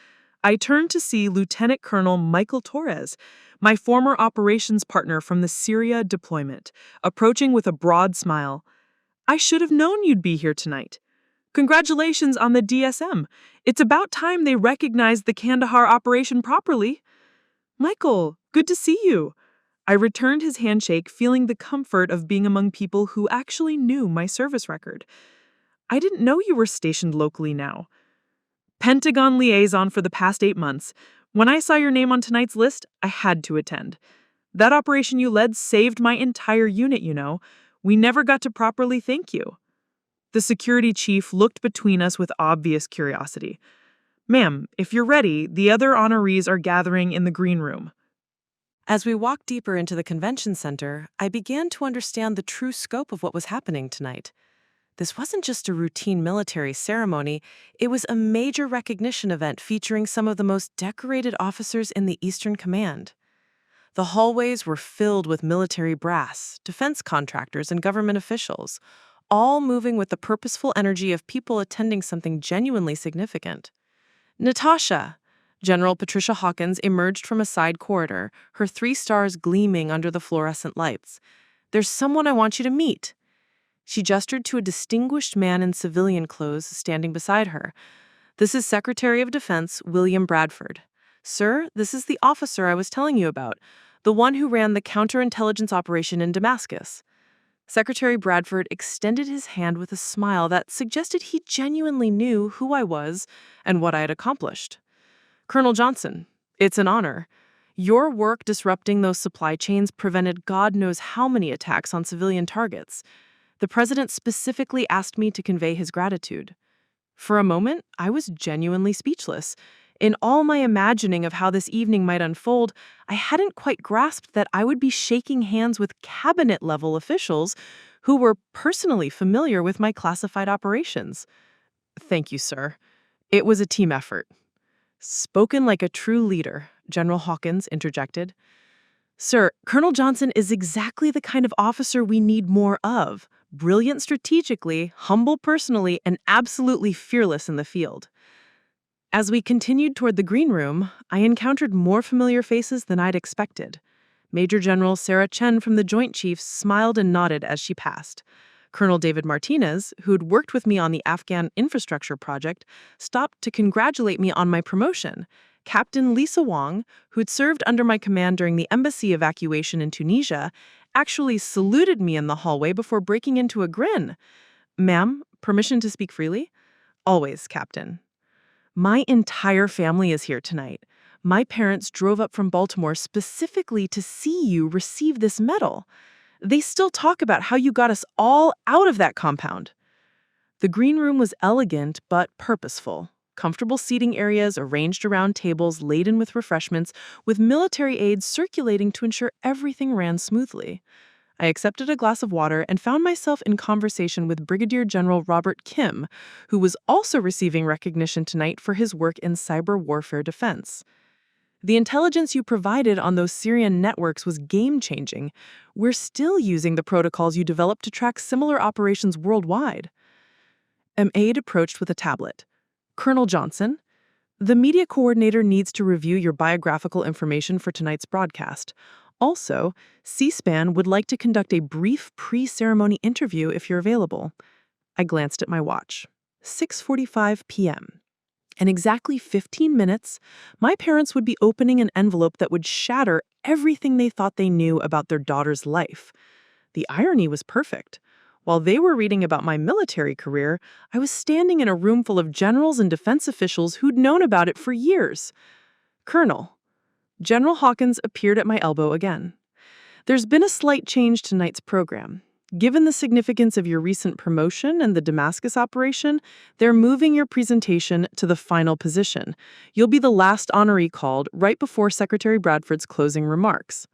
I turned to see Lieutenant Colonel Michael Torres, my former operations partner from the Syria deployment, approaching with a broad smile. "I should have known you'd be here tonight. Congratulations on the DSM. It's about time they recognized the Kandahar operation properly." "Michael, good to see you." I returned his handshake, feeling the comfort of being among people who actually knew my service record. "I didn't know you were stationed locally now." "Pentagon liaison for the past 8 months. When I saw your name on tonight's list, I had to attend. That operation you led saved my entire unit, you know. We never got to properly thank you." The security chief looked between us with obvious curiosity. "Ma'am, if you're ready, the other honorees are gathering in the green room." As we walked deeper into the convention center, I began to understand the true scope of what was happening tonight. This wasn't just a routine military ceremony, it was a major recognition event featuring some of the most decorated officers in the Eastern Command. The hallways were filled with military brass, defense contractors, and government officials, all moving with the purposeful energy of people attending something genuinely significant. "Natasha, General Patricia Hawkins emerged from a side corridor, her 3 stars gleaming under the fluorescent lights. "There's someone I want you to meet." She gestured to a distinguished man in civilian clothes standing beside her. "This is Secretary of Defense William Bradford. Sir, this is the officer I was telling you about, the one who ran the counterintelligence operation in Damascus." Secretary Bradford extended his hand with a smile that suggested he genuinely knew who I was and what I had accomplished. "Colonel Johnson, it's an honor. Your work disrupting those supply chains prevented God knows how many attacks on civilian targets. The president specifically asked me to convey his gratitude." For a moment, I was genuinely speechless. In all my imagining of how this evening might unfold, I hadn't quite grasped that I would be shaking hands with cabinet-level officials who were personally familiar with my classified operations. "Thank you, sir. It was a team effort." "Spoken like a true leader," General Hawkins interjected. "Sir, Colonel Johnson is exactly the kind of officer we need more of. Brilliant strategically, humble personally, and absolutely fearless in the field." As we continued toward the green room, I encountered more familiar faces than I'd expected. Major General Sarah Chen from the Joint Chiefs smiled and nodded as she passed. Colonel David Martinez, who'd worked with me on the Afghan infrastructure project, stopped to congratulate me on my promotion. Captain Lisa Wong, who'd served under my command during the embassy evacuation in Tunisia, actually saluted me in the hallway before breaking into a grin. "Ma'am, permission to speak freely?" "Always, Captain." "My entire family is here tonight. My parents drove up from Baltimore specifically to see you receive this medal. They still talk about how you got us all out of that compound." The green room was elegant but purposeful. Comfortable seating areas arranged around tables laden with refreshments, with military aides circulating to ensure everything ran smoothly. I accepted a glass of water and found myself in conversation with Brigadier General Robert Kim, who was also receiving recognition tonight for his work in cyber warfare defense. "The intelligence you provided on those Syrian networks was game-changing. We're still using the protocols you developed to track similar operations worldwide." An aide approached with a tablet. "Colonel Johnson, the media coordinator needs to review your biographical information for tonight's broadcast. Also, C-SPAN would like to conduct a brief pre-ceremony interview if you're available." I glanced at my watch. 6:45 p.m. In exactly 15 minutes, my parents would be opening an envelope that would shatter everything they thought they knew about their daughter's life. The irony was perfect. While they were reading about my military career, I was standing in a room full of generals and defense officials who'd known about it for years. "Colonel." General Hawkins appeared at my elbow again. "There's been a slight change to tonight's program. Given the significance of your recent promotion and the Damascus operation, they're moving your presentation to the final position. You'll be the last honoree called right before Secretary Bradford's closing remarks."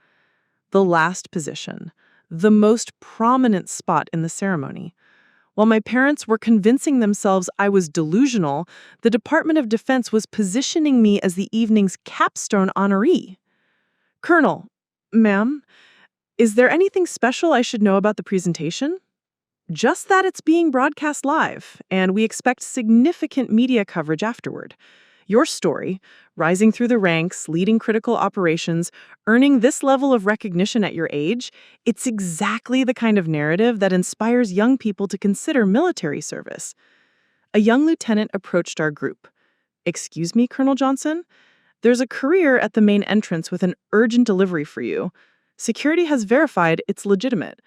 The last position. The most prominent spot in the ceremony. While my parents were convincing themselves I was delusional, the Department of Defense was positioning me as the evening's capstone honoree. "Colonel, ma'am, is there anything special I should know about the presentation?" "Just that it's being broadcast live, and we expect significant media coverage afterward. Your story, rising through the ranks, leading critical operations, earning this level of recognition at your age, it's exactly the kind of narrative that inspires young people to consider military service." A young lieutenant approached our group. "Excuse me, Colonel Johnson? There's a courier at the main entrance with an urgent delivery for you. Security has verified it's legitimate."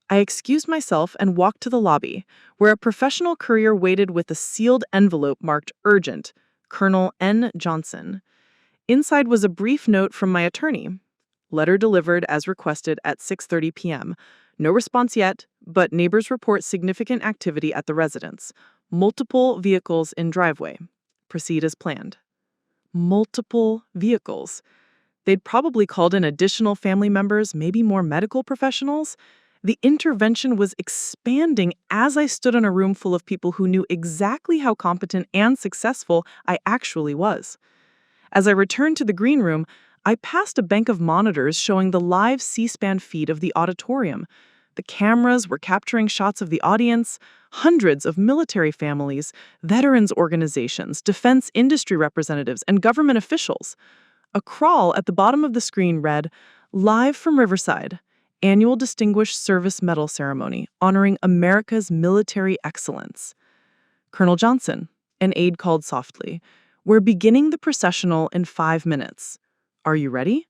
I excused myself and walked to the lobby, where a professional courier waited with a sealed envelope marked urgent. Colonel N. Johnson. Inside was a brief note from my attorney. "Letter delivered as requested at 6:30 p.m. No response yet, but neighbors report significant activity at the residence. Multiple vehicles in driveway. Proceed as planned." Multiple vehicles. They'd probably called in additional family members, maybe more medical professionals. The intervention was expanding as I stood in a room full of people who knew exactly how competent and successful I actually was. As I returned to the green room, I passed a bank of monitors showing the live C-SPAN feed of the auditorium. The cameras were capturing shots of the audience, hundreds of military families, veterans organizations, defense industry representatives, and government officials. A crawl at the bottom of the screen read, "Live from Riverside, Annual Distinguished Service Medal Ceremony honoring America's military excellence." "Colonel Johnson," an aide called softly, "we're beginning the processional in 5 minutes. Are you ready?"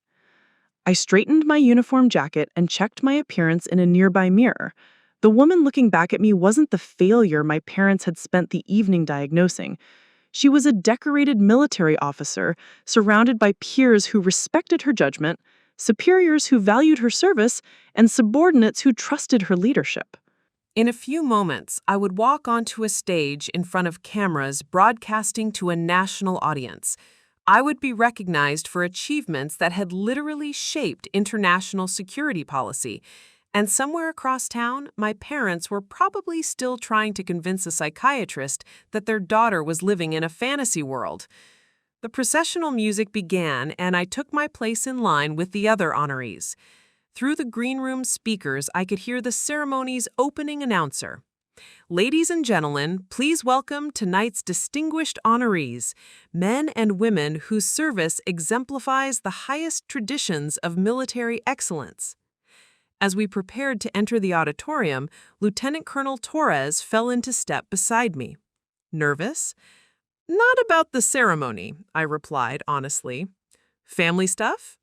I straightened my uniform jacket and checked my appearance in a nearby mirror. The woman looking back at me wasn't the failure my parents had spent the evening diagnosing. She was a decorated military officer, surrounded by peers who respected her judgment, superiors who valued her service, and subordinates who trusted her leadership. In a few moments, I would walk onto a stage in front of cameras broadcasting to a national audience. I would be recognized for achievements that had literally shaped international security policy. And somewhere across town, my parents were probably still trying to convince a psychiatrist that their daughter was living in a fantasy world. The processional music began, and I took my place in line with the other honorees. Through the green room speakers, I could hear the ceremony's opening announcer. "Ladies and gentlemen, please welcome tonight's distinguished honorees, men and women whose service exemplifies the highest traditions of military excellence." As we prepared to enter the auditorium, Lieutenant Colonel Torres fell into step beside me. "Nervous?" "Not about the ceremony," I replied honestly. "Family stuff?"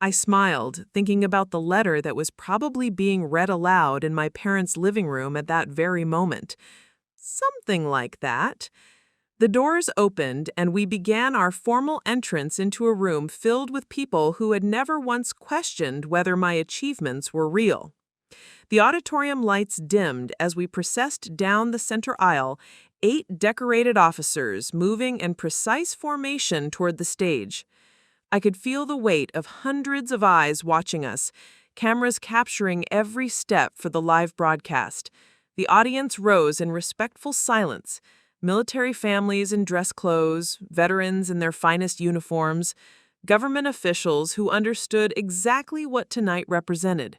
I smiled, thinking about the letter that was probably being read aloud in my parents' living room at that very moment. "Something like that." The doors opened, and we began our formal entrance into a room filled with people who had never once questioned whether my achievements were real. The auditorium lights dimmed as we processed down the center aisle, 8 decorated officers moving in precise formation toward the stage. I could feel the weight of hundreds of eyes watching us, cameras capturing every step for the live broadcast. The audience rose in respectful silence. Military families in dress clothes, veterans in their finest uniforms, government officials who understood exactly what tonight represented.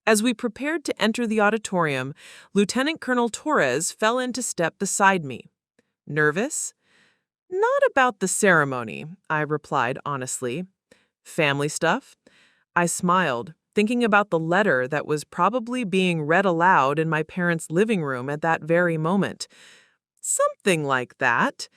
As we prepared to enter the auditorium, Lieutenant Colonel Torres fell into step beside me. "Nervous?" "Not about the ceremony," I replied honestly. "Family stuff?" I smiled, thinking about the letter that was probably being read aloud in my parents' living room at that very moment. "Something like that."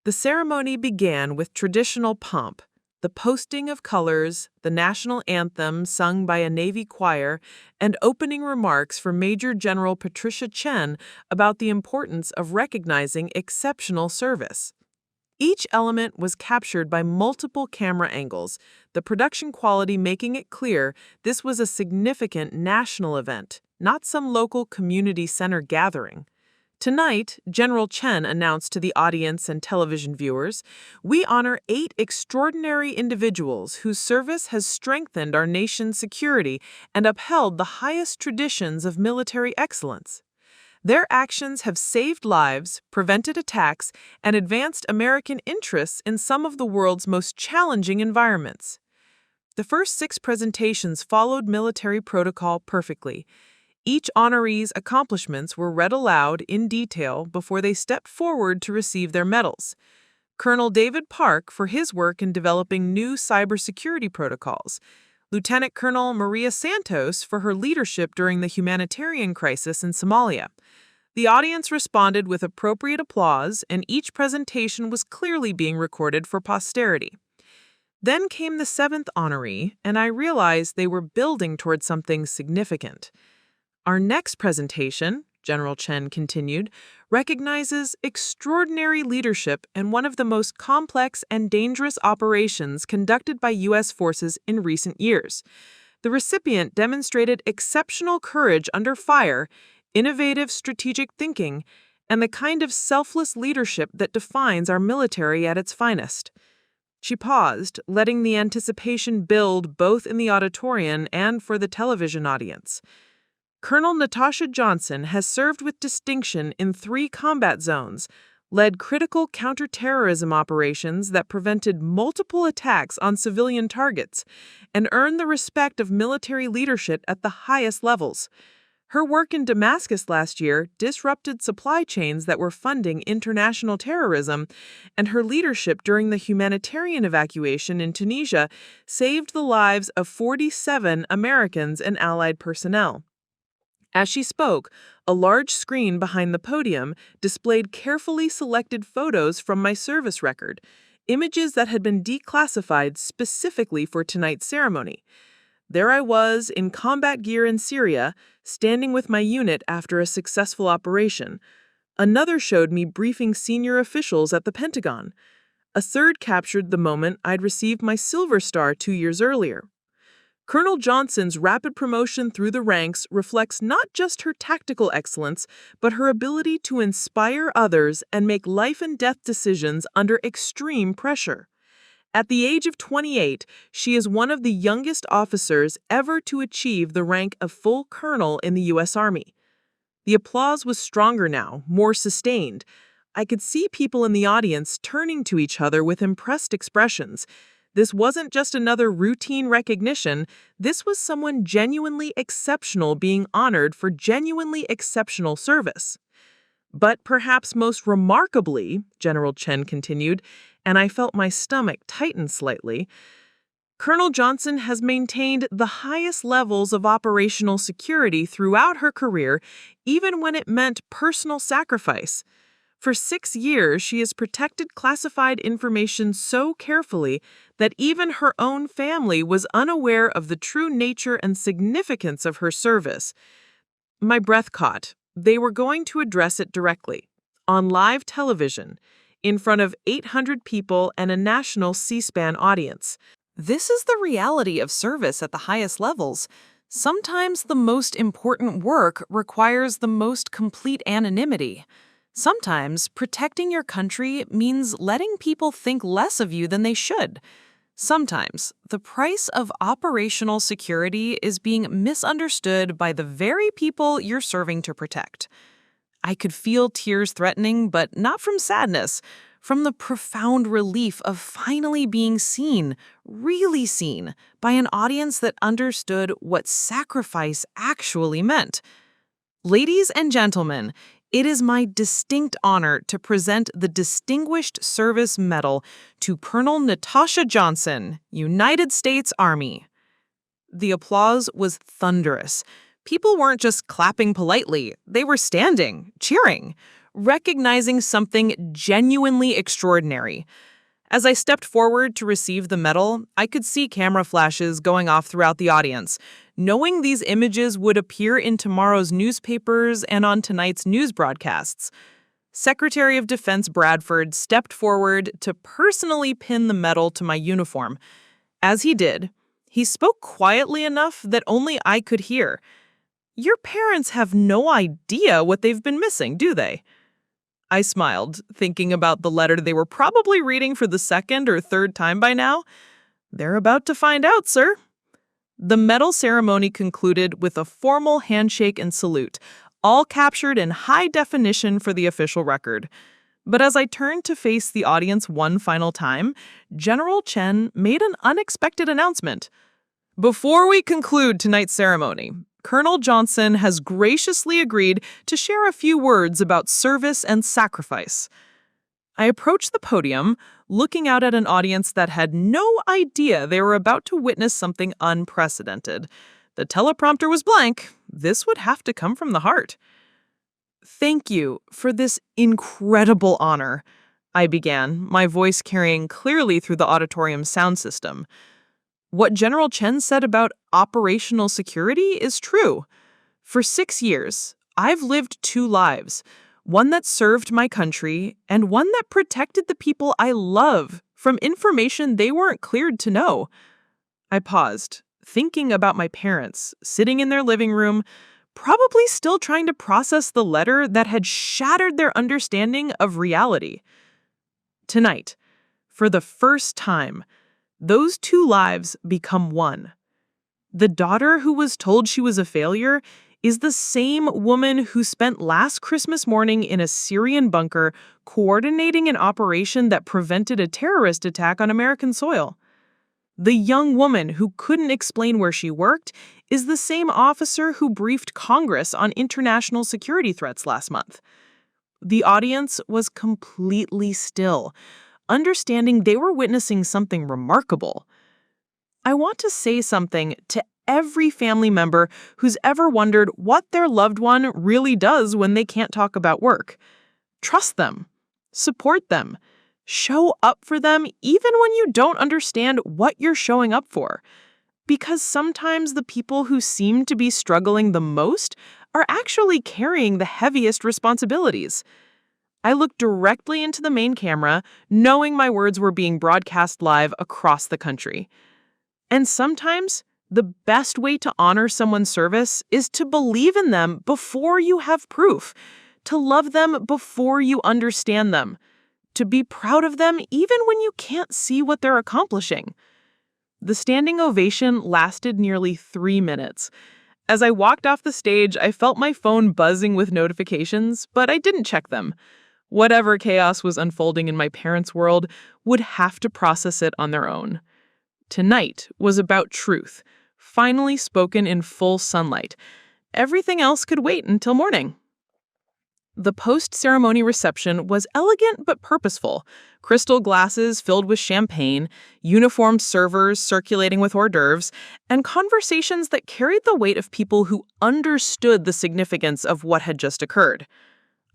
The ceremony began with traditional pomp, the posting of colors, the national anthem sung by a Navy choir, and opening remarks from Major General Patricia Chen about the importance of recognizing exceptional service. Each element was captured by multiple camera angles, the production quality making it clear this was a significant national event, not some local community center gathering. Tonight, General Chen announced to the audience and television viewers, "We honor 8 extraordinary individuals whose service has strengthened our nation's security and upheld the highest traditions of military excellence. Their actions have saved lives, prevented attacks, and advanced American interests in some of the world's most challenging environments." The first 6 presentations followed military protocol perfectly. Each honoree's accomplishments were read aloud in detail before they stepped forward to receive their medals. Colonel David Park for his work in developing new cybersecurity protocols, Lieutenant Colonel Maria Santos for her leadership during the humanitarian crisis in Somalia. The audience responded with appropriate applause, and each presentation was clearly being recorded for posterity. Then came the 7th honoree, and I realized they were building toward something significant. "Our next presentation," General Chen continued, "recognizes extraordinary leadership in one of the most complex and dangerous operations conducted by U.S. forces in recent years. The recipient demonstrated exceptional courage under fire, innovative strategic thinking, and the kind of selfless leadership that defines our military at its finest." She paused, letting the anticipation build both in the auditorium and for the television audience. "Colonel Natasha Johnson has served with distinction in 3 combat zones, led critical counterterrorism operations that prevented multiple attacks on civilian targets, and earned the respect of military leadership at the highest levels. Her work in Damascus last year disrupted supply chains that were funding international terrorism, and her leadership during the humanitarian evacuation in Tunisia saved the lives of 47 Americans and Allied personnel. As she spoke, a large screen behind the podium displayed carefully selected photos from my service record, images that had been declassified specifically for tonight's ceremony. There I was in combat gear in Syria, standing with my unit after a successful operation. Another showed me briefing senior officials at the Pentagon. A third captured the moment I'd received my Silver Star 2 years earlier. Colonel Johnson's rapid promotion through the ranks reflects not just her tactical excellence, but her ability to inspire others and make life-and-death decisions under extreme pressure. At the age of 28, she is one of the youngest officers ever to achieve the rank of full colonel in the U.S. Army. The applause was stronger now, more sustained. I could see people in the audience turning to each other with impressed expressions. This wasn't just another routine recognition. This was someone genuinely exceptional being honored for genuinely exceptional service. But perhaps most remarkably, General Chen continued, and I felt my stomach tighten slightly, Colonel Johnson has maintained the highest levels of operational security throughout her career, even when it meant personal sacrifice. For 6 years, she has protected classified information so carefully that even her own family was unaware of the true nature and significance of her service. My breath caught. They were going to address it directly, on live television, in front of 800 people and a national C-SPAN audience. This is the reality of service at the highest levels. Sometimes the most important work requires the most complete anonymity. Sometimes protecting your country means letting people think less of you than they should. Sometimes the price of operational security is being misunderstood by the very people you're serving to protect. I could feel tears threatening, but not from sadness, from the profound relief of finally being seen, really seen, by an audience that understood what sacrifice actually meant. Ladies and gentlemen, it is my distinct honor to present the Distinguished Service Medal to Colonel Natasha Johnson, United States Army. The applause was thunderous. People weren't just clapping politely, they were standing, cheering, recognizing something genuinely extraordinary. As I stepped forward to receive the medal, I could see camera flashes going off throughout the audience, knowing these images would appear in tomorrow's newspapers and on tonight's news broadcasts. Secretary of Defense Bradford stepped forward to personally pin the medal to my uniform. As he did, he spoke quietly enough that only I could hear. "Your parents have no idea what they've been missing, do they?" I smiled, thinking about the letter they were probably reading for the second or third time by now. "They're about to find out, sir." The medal ceremony concluded with a formal handshake and salute, all captured in high definition for the official record. But as I turned to face the audience one final time, General Chen made an unexpected announcement. "Before we conclude tonight's ceremony, Colonel Johnson has graciously agreed to share a few words about service and sacrifice." I approached the podium, looking out at an audience that had no idea they were about to witness something unprecedented. The teleprompter was blank. This would have to come from the heart. "Thank you for this incredible honor," I began, my voice carrying clearly through the auditorium's sound system. What General Chen said about operational security is true. For 6 years, I've lived 2 lives, one that served my country and one that protected the people I love from information they weren't cleared to know. I paused, thinking about my parents, sitting in their living room, probably still trying to process the letter that had shattered their understanding of reality. Tonight, for the first time, those 2 lives become one. The daughter who was told she was a failure is the same woman who spent last Christmas morning in a Syrian bunker coordinating an operation that prevented a terrorist attack on American soil. The young woman who couldn't explain where she worked is the same officer who briefed Congress on international security threats last month. The audience was completely still, understanding they were witnessing something remarkable. I want to say something to every family member who's ever wondered what their loved one really does when they can't talk about work. Trust them. Support them. Show up for them even when you don't understand what you're showing up for. Because sometimes the people who seem to be struggling the most are actually carrying the heaviest responsibilities. I looked directly into the main camera, knowing my words were being broadcast live across the country. And sometimes, the best way to honor someone's service is to believe in them before you have proof, to love them before you understand them, to be proud of them even when you can't see what they're accomplishing. The standing ovation lasted nearly 3 minutes. As I walked off the stage, I felt my phone buzzing with notifications, but I didn't check them. Whatever chaos was unfolding in my parents' world would have to process it on their own. Tonight was about truth, finally spoken in full sunlight. Everything else could wait until morning. The post-ceremony reception was elegant but purposeful. Crystal glasses filled with champagne, uniformed servers circulating with hors d'oeuvres, and conversations that carried the weight of people who understood the significance of what had just occurred.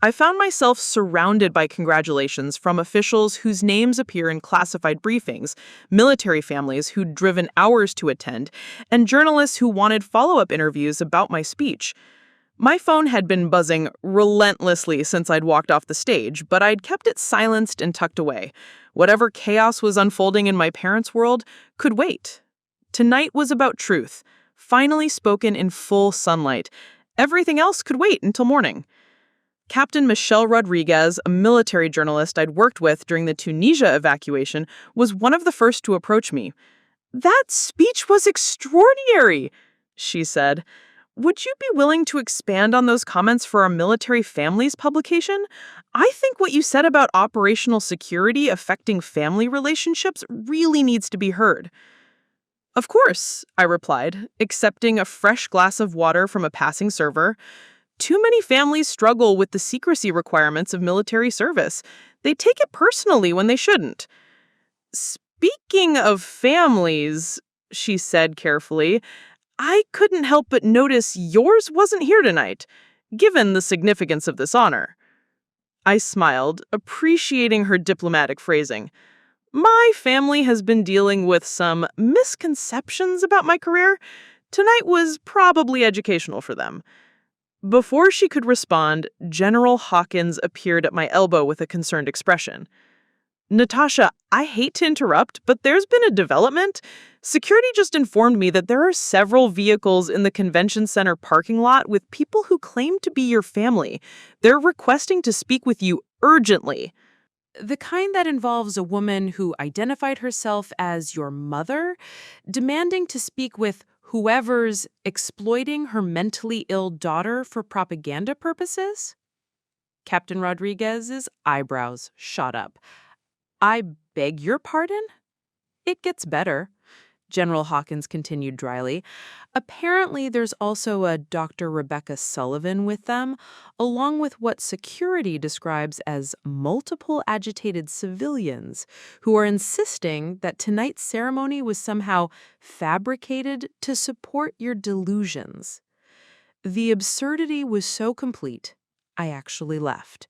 I found myself surrounded by congratulations from officials whose names appear in classified briefings, military families who'd driven hours to attend, and journalists who wanted follow-up interviews about my speech. My phone had been buzzing relentlessly since I'd walked off the stage, but I'd kept it silenced and tucked away. Whatever chaos was unfolding in my parents' world could wait. Tonight was about truth, finally spoken in full sunlight. Everything else could wait until morning. Captain Michelle Rodriguez, a military journalist I'd worked with during the Tunisia evacuation, was one of the first to approach me. "That speech was extraordinary," she said. "Would you be willing to expand on those comments for our military families publication? I think what you said about operational security affecting family relationships really needs to be heard." "Of course," I replied, accepting a fresh glass of water from a passing server. Too many families struggle with the secrecy requirements of military service. They take it personally when they shouldn't. "Speaking of families," she said carefully, "I couldn't help but notice yours wasn't here tonight, given the significance of this honor." I smiled, appreciating her diplomatic phrasing. My family has been dealing with some misconceptions about my career. Tonight was probably educational for them. Before she could respond, General Hawkins appeared at my elbow with a concerned expression. "Natasha, I hate to interrupt, but there's been a development. Security just informed me that there are several vehicles in the convention center parking lot with people who claim to be your family. They're requesting to speak with you urgently." The kind that involves a woman who identified herself as your mother, demanding to speak with whoever's exploiting her mentally ill daughter for propaganda purposes? Captain Rodriguez's eyebrows shot up. "I beg your pardon?" "It gets better," General Hawkins continued dryly. "Apparently there's also a Dr. Rebecca Sullivan with them, along with what security describes as multiple agitated civilians who are insisting that tonight's ceremony was somehow fabricated to support your delusions." The absurdity was so complete, I actually left.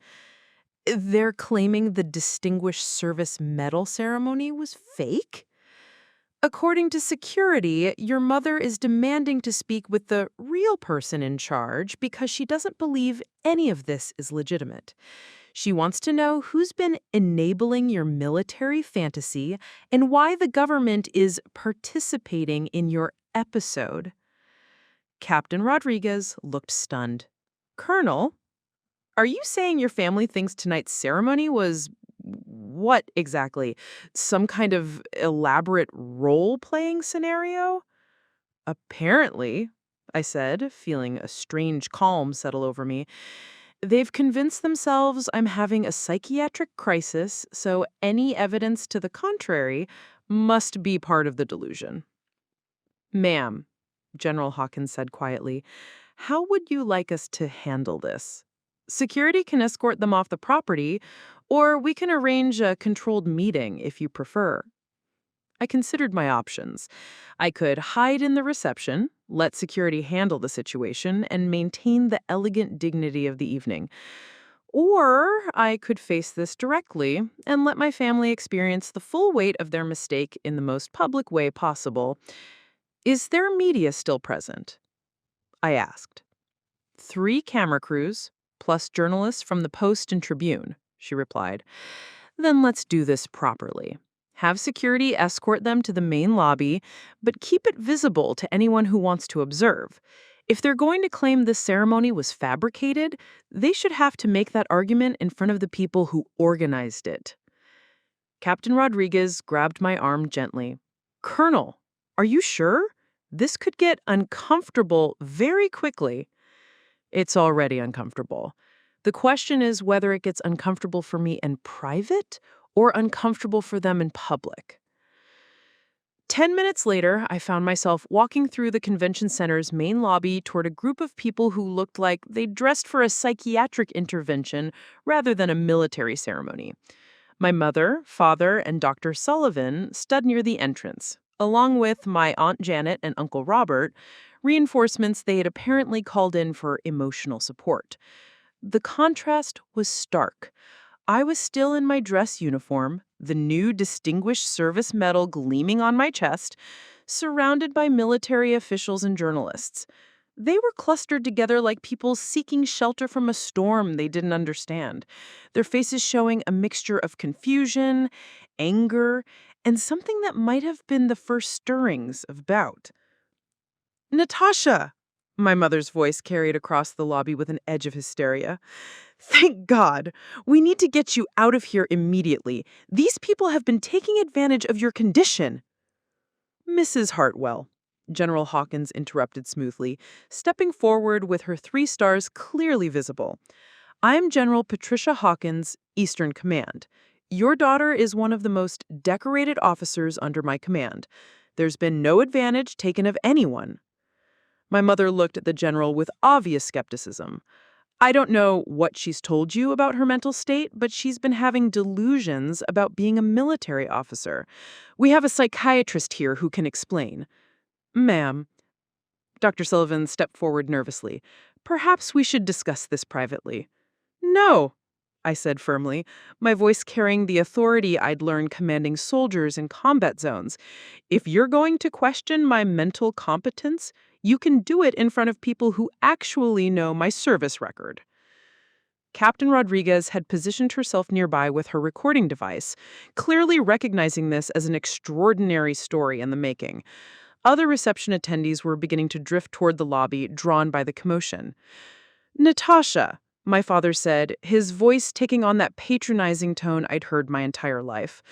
They're claiming the Distinguished Service Medal ceremony was fake? According to security, your mother is demanding to speak with the real person in charge because she doesn't believe any of this is legitimate. She wants to know who's been enabling your military fantasy and why the government is participating in your episode. Captain Rodriguez looked stunned. "Colonel, are you saying your family thinks tonight's ceremony was what exactly? Some kind of elaborate role-playing scenario?" "Apparently," I said, feeling a strange calm settle over me. "They've convinced themselves I'm having a psychiatric crisis, so any evidence to the contrary must be part of the delusion." "Ma'am," General Hawkins said quietly. "How would you like us to handle this? Security can escort them off the property, or we can arrange a controlled meeting if you prefer." I considered my options. I could hide in the reception, let security handle the situation, and maintain the elegant dignity of the evening. Or I could face this directly and let my family experience the full weight of their mistake in the most public way possible. "Is there media still present?" I asked. "3 camera crews, plus journalists from the Post and Tribune," she replied. "Then let's do this properly. Have security escort them to the main lobby, but keep it visible to anyone who wants to observe. If they're going to claim this ceremony was fabricated, they should have to make that argument in front of the people who organized it." Captain Rodriguez grabbed my arm gently. "Colonel, are you sure? This could get uncomfortable very quickly." "It's already uncomfortable. The question is whether it gets uncomfortable for me in private or uncomfortable for them in public." 10 minutes later, I found myself walking through the convention center's main lobby toward a group of people who looked like they'd dressed for a psychiatric intervention rather than a military ceremony. My mother, father, and Dr. Sullivan stood near the entrance, along with my Aunt Janet and Uncle Robert, reinforcements they had apparently called in for emotional support. The contrast was stark. I was still in my dress uniform, the new Distinguished Service Medal gleaming on my chest, surrounded by military officials and journalists. They were clustered together like people seeking shelter from a storm they didn't understand, their faces showing a mixture of confusion, anger, and something that might have been the first stirrings of doubt. "Natasha!" My mother's voice carried across the lobby with an edge of hysteria. "Thank God! We need to get you out of here immediately. These people have been taking advantage of your condition." "Mrs. Hartwell," General Hawkins interrupted smoothly, stepping forward with her 3 stars clearly visible. "I'm General Patricia Hawkins, Eastern Command. Your daughter is one of the most decorated officers under my command. There's been no advantage taken of anyone." My mother looked at the general with obvious skepticism. "I don't know what she's told you about her mental state, but she's been having delusions about being a military officer. We have a psychiatrist here who can explain." "Ma'am," Dr. Sullivan stepped forward nervously, "perhaps we should discuss this privately." "No," I said firmly, my voice carrying the authority I'd learned commanding soldiers in combat zones. "If you're going to question my mental competence, you can do it in front of people who actually know my service record." Captain Rodriguez had positioned herself nearby with her recording device, clearly recognizing this as an extraordinary story in the making. Other reception attendees were beginning to drift toward the lobby, drawn by the commotion. "Natasha," my father said, his voice taking on that patronizing tone I'd heard my entire life.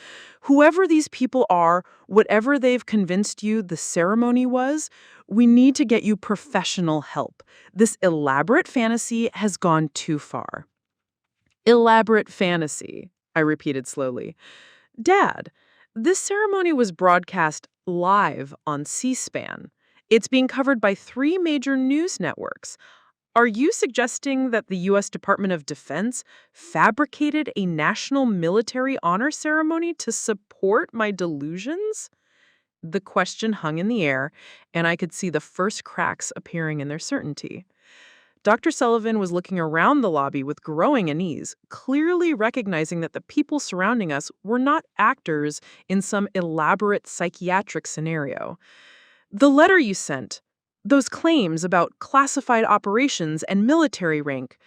"Whoever these people are, whatever they've convinced you the ceremony was, we need to get you professional help. This elaborate fantasy has gone too far." "Elaborate fantasy," I repeated slowly. "Dad, this ceremony was broadcast live on C-SPAN. It's being covered by 3 major news networks. Are you suggesting that the U.S. Department of Defense fabricated a national military honor ceremony to support my delusions?" The question hung in the air, and I could see the first cracks appearing in their certainty. Dr. Sullivan was looking around the lobby with growing unease, clearly recognizing that the people surrounding us were not actors in some elaborate psychiatric scenario. "The letter you sent, those claims about classified operations and military rank,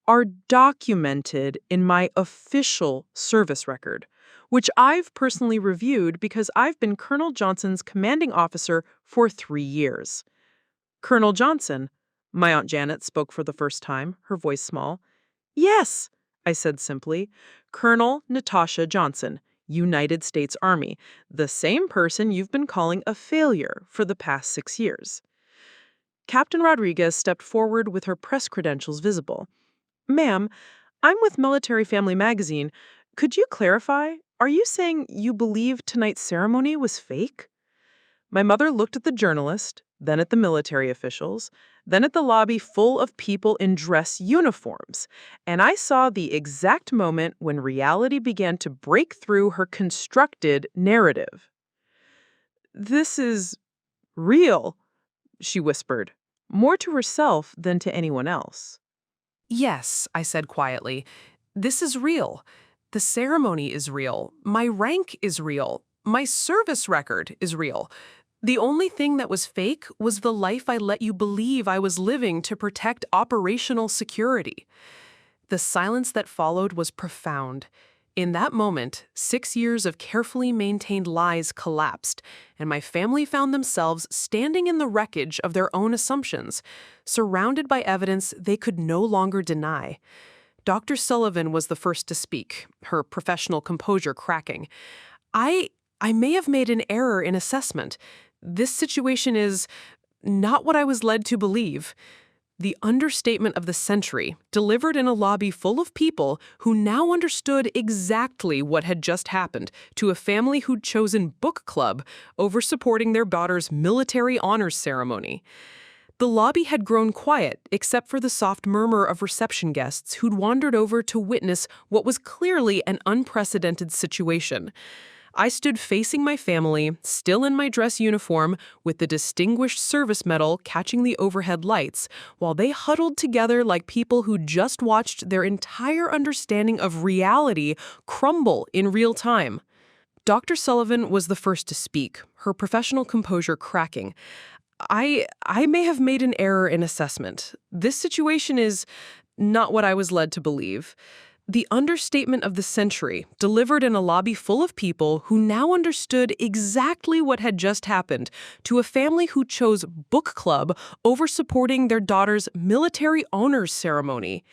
are documented in my official service record, which I've personally reviewed because I've been Colonel Johnson's commanding officer for 3 years." "Colonel Johnson?" My Aunt Janet spoke for the first time, her voice small. "Yes," I said simply. "Colonel Natasha Johnson, United States Army, the same person you've been calling a failure for the past 6 years." Captain Rodriguez stepped forward with her press credentials visible. "Ma'am, I'm with Military Family Magazine. Could you clarify? Are you saying you believe tonight's ceremony was fake?" My mother looked at the journalist, then at the military officials, then at the lobby full of people in dress uniforms. And I saw the exact moment when reality began to break through her constructed narrative. "This is real," she whispered, more to herself than to anyone else. "Yes," I said quietly. "This is real. The ceremony is real. My rank is real. My service record is real. The only thing that was fake was the life I let you believe I was living to protect operational security." The silence that followed was profound. In that moment, 6 years of carefully maintained lies collapsed, and my family found themselves standing in the wreckage of their own assumptions, surrounded by evidence they could no longer deny. Dr. Sullivan was the first to speak, her professional composure cracking. I may have made an error in assessment. This situation is not what I was led to believe." The understatement of the century, delivered in a lobby full of people who now understood exactly what had just happened to a family who'd chosen book club over supporting their daughter's military honors ceremony. The lobby had grown quiet, except for the soft murmur of reception guests who'd wandered over to witness what was clearly an unprecedented situation. I stood facing my family, still in my dress uniform, with the Distinguished Service Medal catching the overhead lights, while they huddled together like people who just watched their entire understanding of reality crumble in real time. Dr. Sullivan was the first to speak, her professional composure cracking. I may have made an error in assessment. This situation is not what I was led to believe." The understatement of the century, delivered in a lobby full of people who now understood exactly what had just happened to a family who chose book club over supporting their daughter's military honors ceremony.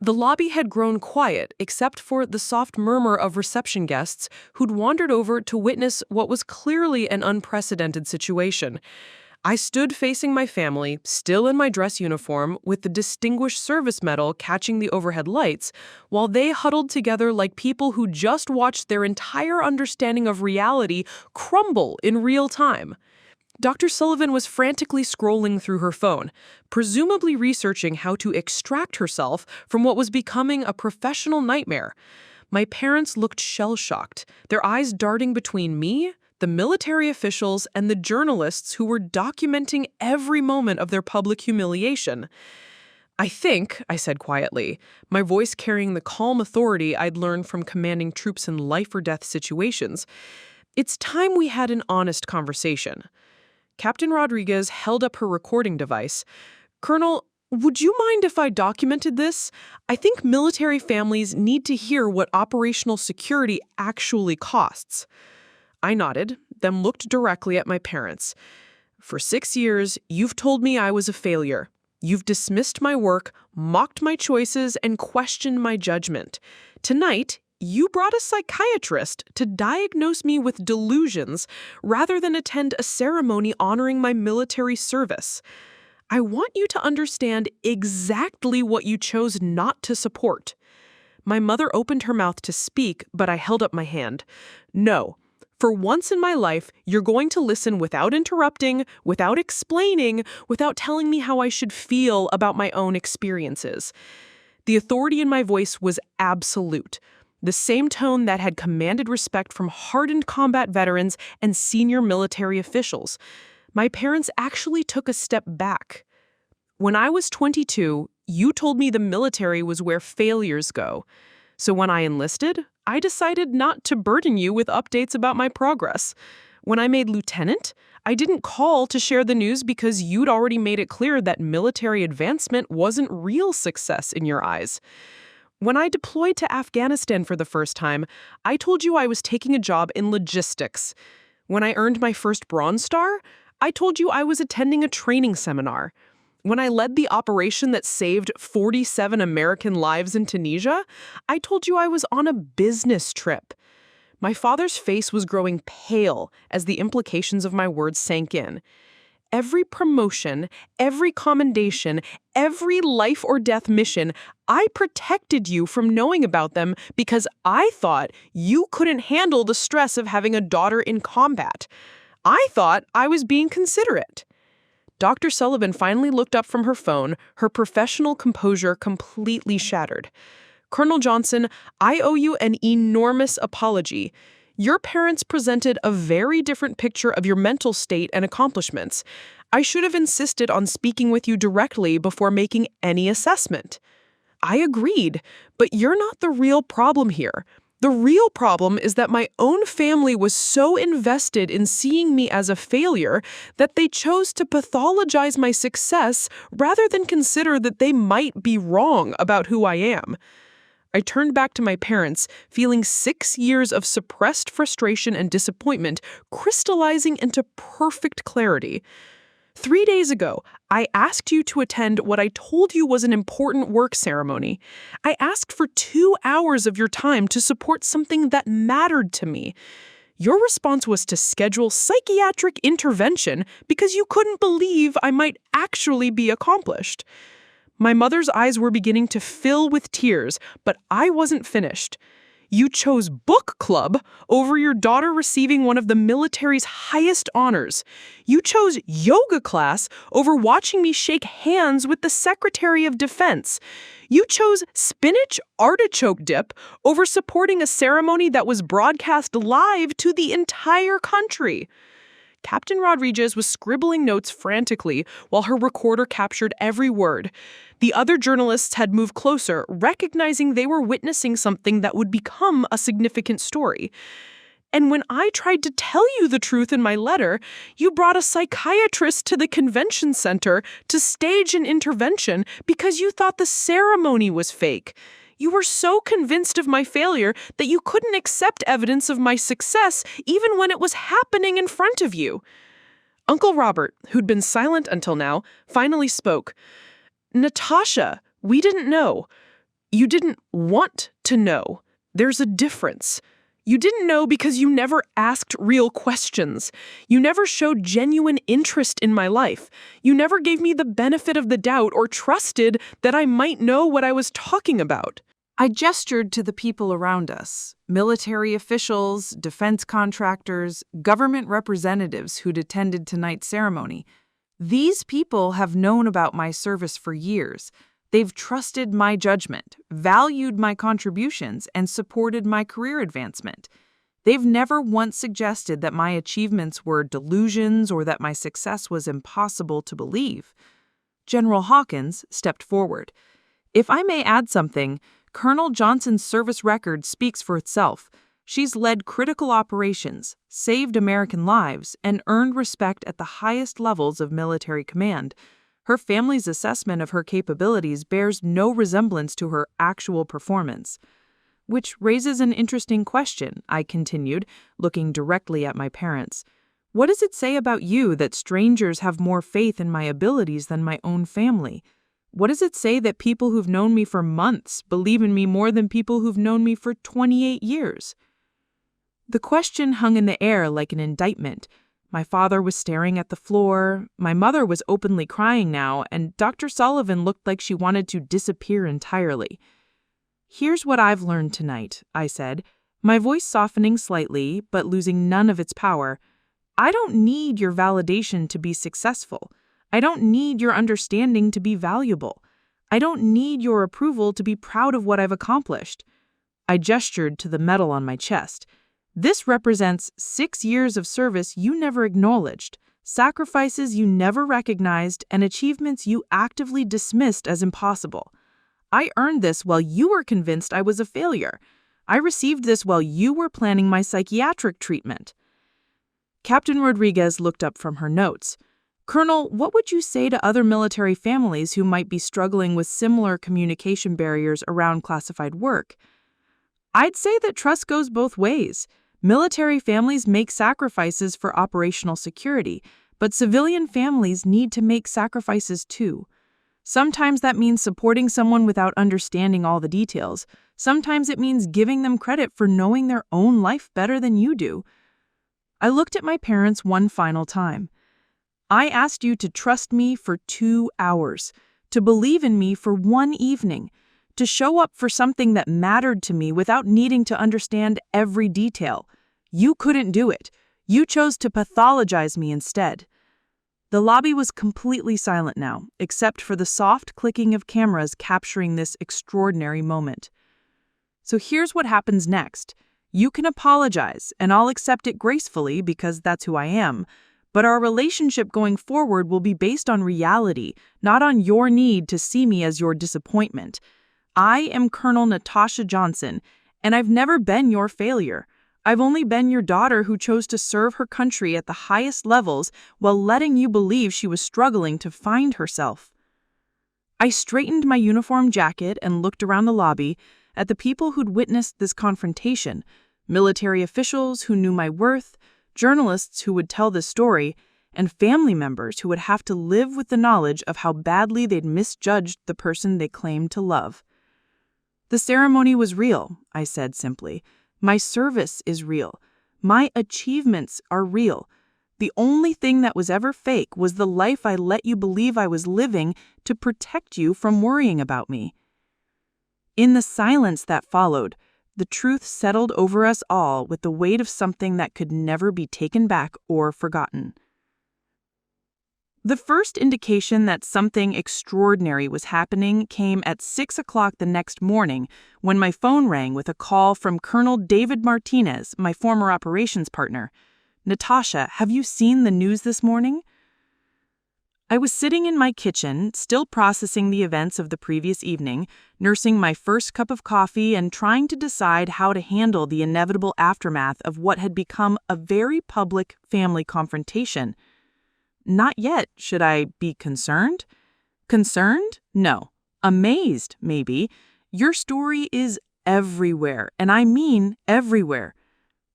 The lobby had grown quiet, except for the soft murmur of reception guests who'd wandered over to witness what was clearly an unprecedented situation. I stood facing my family, still in my dress uniform, with the Distinguished Service Medal catching the overhead lights, while they huddled together like people who just watched their entire understanding of reality crumble in real time. Dr. Sullivan was frantically scrolling through her phone, presumably researching how to extract herself from what was becoming a professional nightmare. My parents looked shell-shocked, their eyes darting between me, the military officials, and the journalists who were documenting every moment of their public humiliation. "I think," I said quietly, my voice carrying the calm authority I'd learned from commanding troops in life-or-death situations, "it's time we had an honest conversation." Captain Rodriguez held up her recording device. "Colonel, would you mind if I documented this? I think military families need to hear what operational security actually costs." I nodded, then looked directly at my parents. "For 6 years, you've told me I was a failure. You've dismissed my work, mocked my choices, and questioned my judgment. Tonight, you brought a psychiatrist to diagnose me with delusions rather than attend a ceremony honoring my military service. I want you to understand exactly what you chose not to support." My mother opened her mouth to speak, but I held up my hand. "No. For once in my life, you're going to listen without interrupting, without explaining, without telling me how I should feel about my own experiences." The authority in my voice was absolute, the same tone that had commanded respect from hardened combat veterans and senior military officials. My parents actually took a step back. "When I was 22, you told me the military was where failures go. So when I enlisted, I decided not to burden you with updates about my progress. When I made lieutenant, I didn't call to share the news because you'd already made it clear that military advancement wasn't real success in your eyes. When I deployed to Afghanistan for the first time, I told you I was taking a job in logistics. When I earned my first Bronze Star, I told you I was attending a training seminar. When I led the operation that saved 47 American lives in Tunisia, I told you I was on a business trip." My father's face was growing pale as the implications of my words sank in. Every promotion, every commendation, every life or death mission, I protected you from knowing about them because I thought you couldn't handle the stress of having a daughter in combat. I thought I was being considerate. Dr. Sullivan finally looked up from her phone, her professional composure completely shattered. "Colonel Johnson, I owe you an enormous apology. Your parents presented a very different picture of your mental state and accomplishments. I should have insisted on speaking with you directly before making any assessment." I agreed, but you're not the real problem here. The real problem is that my own family was so invested in seeing me as a failure that they chose to pathologize my success rather than consider that they might be wrong about who I am. I turned back to my parents, feeling 6 years of suppressed frustration and disappointment crystallizing into perfect clarity. 3 days ago, I asked you to attend what I told you was an important work ceremony. I asked for 2 hours of your time to support something that mattered to me. Your response was to schedule psychiatric intervention because you couldn't believe I might actually be accomplished. My mother's eyes were beginning to fill with tears, but I wasn't finished. You chose book club over your daughter receiving one of the military's highest honors. You chose yoga class over watching me shake hands with the Secretary of Defense. You chose spinach artichoke dip over supporting a ceremony that was broadcast live to the entire country. Captain Rodriguez was scribbling notes frantically while her recorder captured every word. The other journalists had moved closer, recognizing they were witnessing something that would become a significant story. And when I tried to tell you the truth in my letter, you brought a psychiatrist to the convention center to stage an intervention because you thought the ceremony was fake. You were so convinced of my failure that you couldn't accept evidence of my success even when it was happening in front of you. Uncle Robert, who'd been silent until now, finally spoke. "Natasha, we didn't know. You didn't want to know. There's a difference. You didn't know because you never asked real questions. You never showed genuine interest in my life. You never gave me the benefit of the doubt or trusted that I might know what I was talking about." I gestured to the people around us, military officials, defense contractors, government representatives who'd attended tonight's ceremony. These people have known about my service for years. They've trusted my judgment, valued my contributions, and supported my career advancement. They've never once suggested that my achievements were delusions or that my success was impossible to believe. General Hawkins stepped forward. "If I may add something, Colonel Johnson's service record speaks for itself. She's led critical operations, saved American lives, and earned respect at the highest levels of military command. Her family's assessment of her capabilities bears no resemblance to her actual performance." Which raises an interesting question, I continued, looking directly at my parents. What does it say about you that strangers have more faith in my abilities than my own family? What does it say that people who've known me for months believe in me more than people who've known me for 28 years? The question hung in the air like an indictment. My father was staring at the floor, my mother was openly crying now, and Dr. Sullivan looked like she wanted to disappear entirely. "Here's what I've learned tonight," I said, my voice softening slightly but losing none of its power. "I don't need your validation to be successful. I don't need your understanding to be valuable. I don't need your approval to be proud of what I've accomplished." I gestured to the medal on my chest. "This represents 6 years of service you never acknowledged, sacrifices you never recognized, and achievements you actively dismissed as impossible. I earned this while you were convinced I was a failure. I received this while you were planning my psychiatric treatment." Captain Rodriguez looked up from her notes. "Colonel, what would you say to other military families who might be struggling with similar communication barriers around classified work?" "I'd say that trust goes both ways. Military families make sacrifices for operational security, but civilian families need to make sacrifices too. Sometimes that means supporting someone without understanding all the details. Sometimes it means giving them credit for knowing their own life better than you do." I looked at my parents one final time. "I asked you to trust me for 2 hours, to believe in me for one evening, to show up for something that mattered to me without needing to understand every detail. You couldn't do it. You chose to pathologize me instead." The lobby was completely silent now, except for the soft clicking of cameras capturing this extraordinary moment. So here's what happens next. You can apologize, and I'll accept it gracefully because that's who I am. But our relationship going forward will be based on reality, not on your need to see me as your disappointment. I am Colonel Natasha Johnson, and I've never been your failure. I've only been your daughter who chose to serve her country at the highest levels while letting you believe she was struggling to find herself. I straightened my uniform jacket and looked around the lobby at the people who'd witnessed this confrontation, military officials who knew my worth, journalists who would tell this story, and family members who would have to live with the knowledge of how badly they'd misjudged the person they claimed to love. The ceremony was real, I said simply. My service is real. My achievements are real. The only thing that was ever fake was the life I let you believe I was living to protect you from worrying about me. In the silence that followed, the truth settled over us all with the weight of something that could never be taken back or forgotten. The first indication that something extraordinary was happening came at 6 o'clock the next morning when my phone rang with a call from Colonel David Martinez, my former operations partner. "Natasha, have you seen the news this morning?" I was sitting in my kitchen, still processing the events of the previous evening, nursing my first cup of coffee and trying to decide how to handle the inevitable aftermath of what had become a very public family confrontation. Not yet. Should I be concerned? Concerned? No. Amazed, maybe. Your story is everywhere, and I mean everywhere.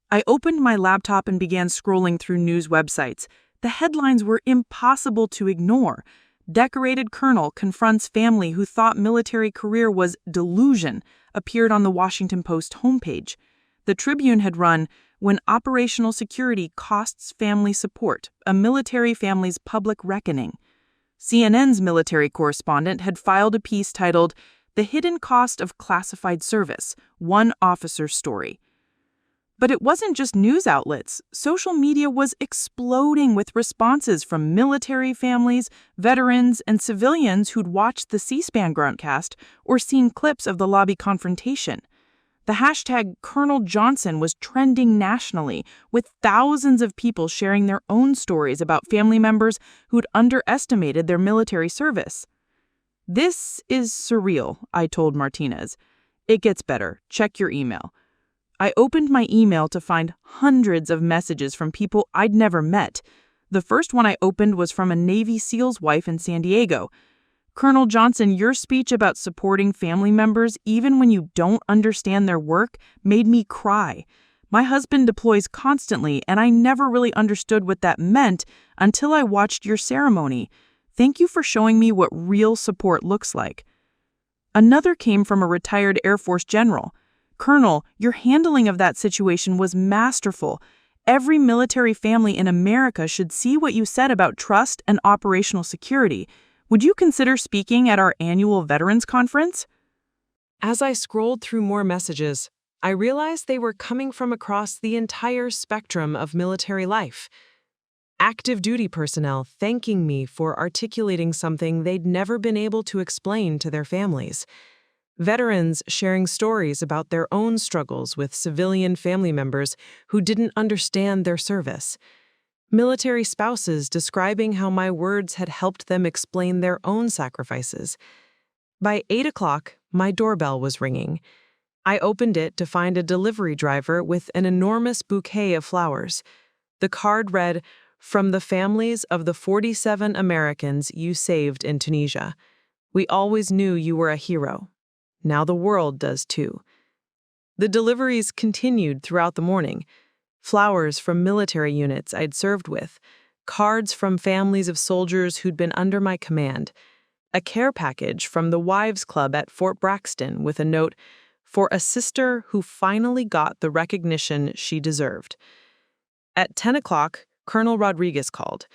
I opened my laptop and began scrolling through news websites. The headlines were impossible to ignore. Decorated Colonel confronts family who thought military career was delusion appeared on the Washington Post homepage. The Tribune had run, "When operational security costs family support, a military family's public reckoning." CNN's military correspondent had filed a piece titled, "The Hidden Cost of Classified Service, One Officer's Story." But it wasn't just news outlets. Social media was exploding with responses from military families, veterans, and civilians who'd watched the C-SPAN broadcast or seen clips of the lobby confrontation. The hashtag Colonel Johnson was trending nationally, with thousands of people sharing their own stories about family members who'd underestimated their military service. "This is surreal," I told Martinez. "It gets better. Check your email." I opened my email to find hundreds of messages from people I'd never met. The first one I opened was from a Navy SEAL's wife in San Diego. "Colonel Johnson, your speech about supporting family members even when you don't understand their work made me cry. My husband deploys constantly, and I never really understood what that meant until I watched your ceremony. Thank you for showing me what real support looks like." Another came from a retired Air Force general. "Colonel, your handling of that situation was masterful. Every military family in America should see what you said about trust and operational security. Would you consider speaking at our annual Veterans Conference?" As I scrolled through more messages, I realized they were coming from across the entire spectrum of military life. Active duty personnel thanking me for articulating something they'd never been able to explain to their families. Veterans sharing stories about their own struggles with civilian family members who didn't understand their service. Military spouses describing how my words had helped them explain their own sacrifices. By 8 o'clock, my doorbell was ringing. I opened it to find a delivery driver with an enormous bouquet of flowers. The card read, "From the families of the 47 Americans you saved in Tunisia. We always knew you were a hero. Now the world does too." The deliveries continued throughout the morning. Flowers from military units I'd served with, cards from families of soldiers who'd been under my command, a care package from the Wives Club at Fort Braxton with a note, "For a sister who finally got the recognition she deserved." At 10 o'clock, Colonel Rodriguez called.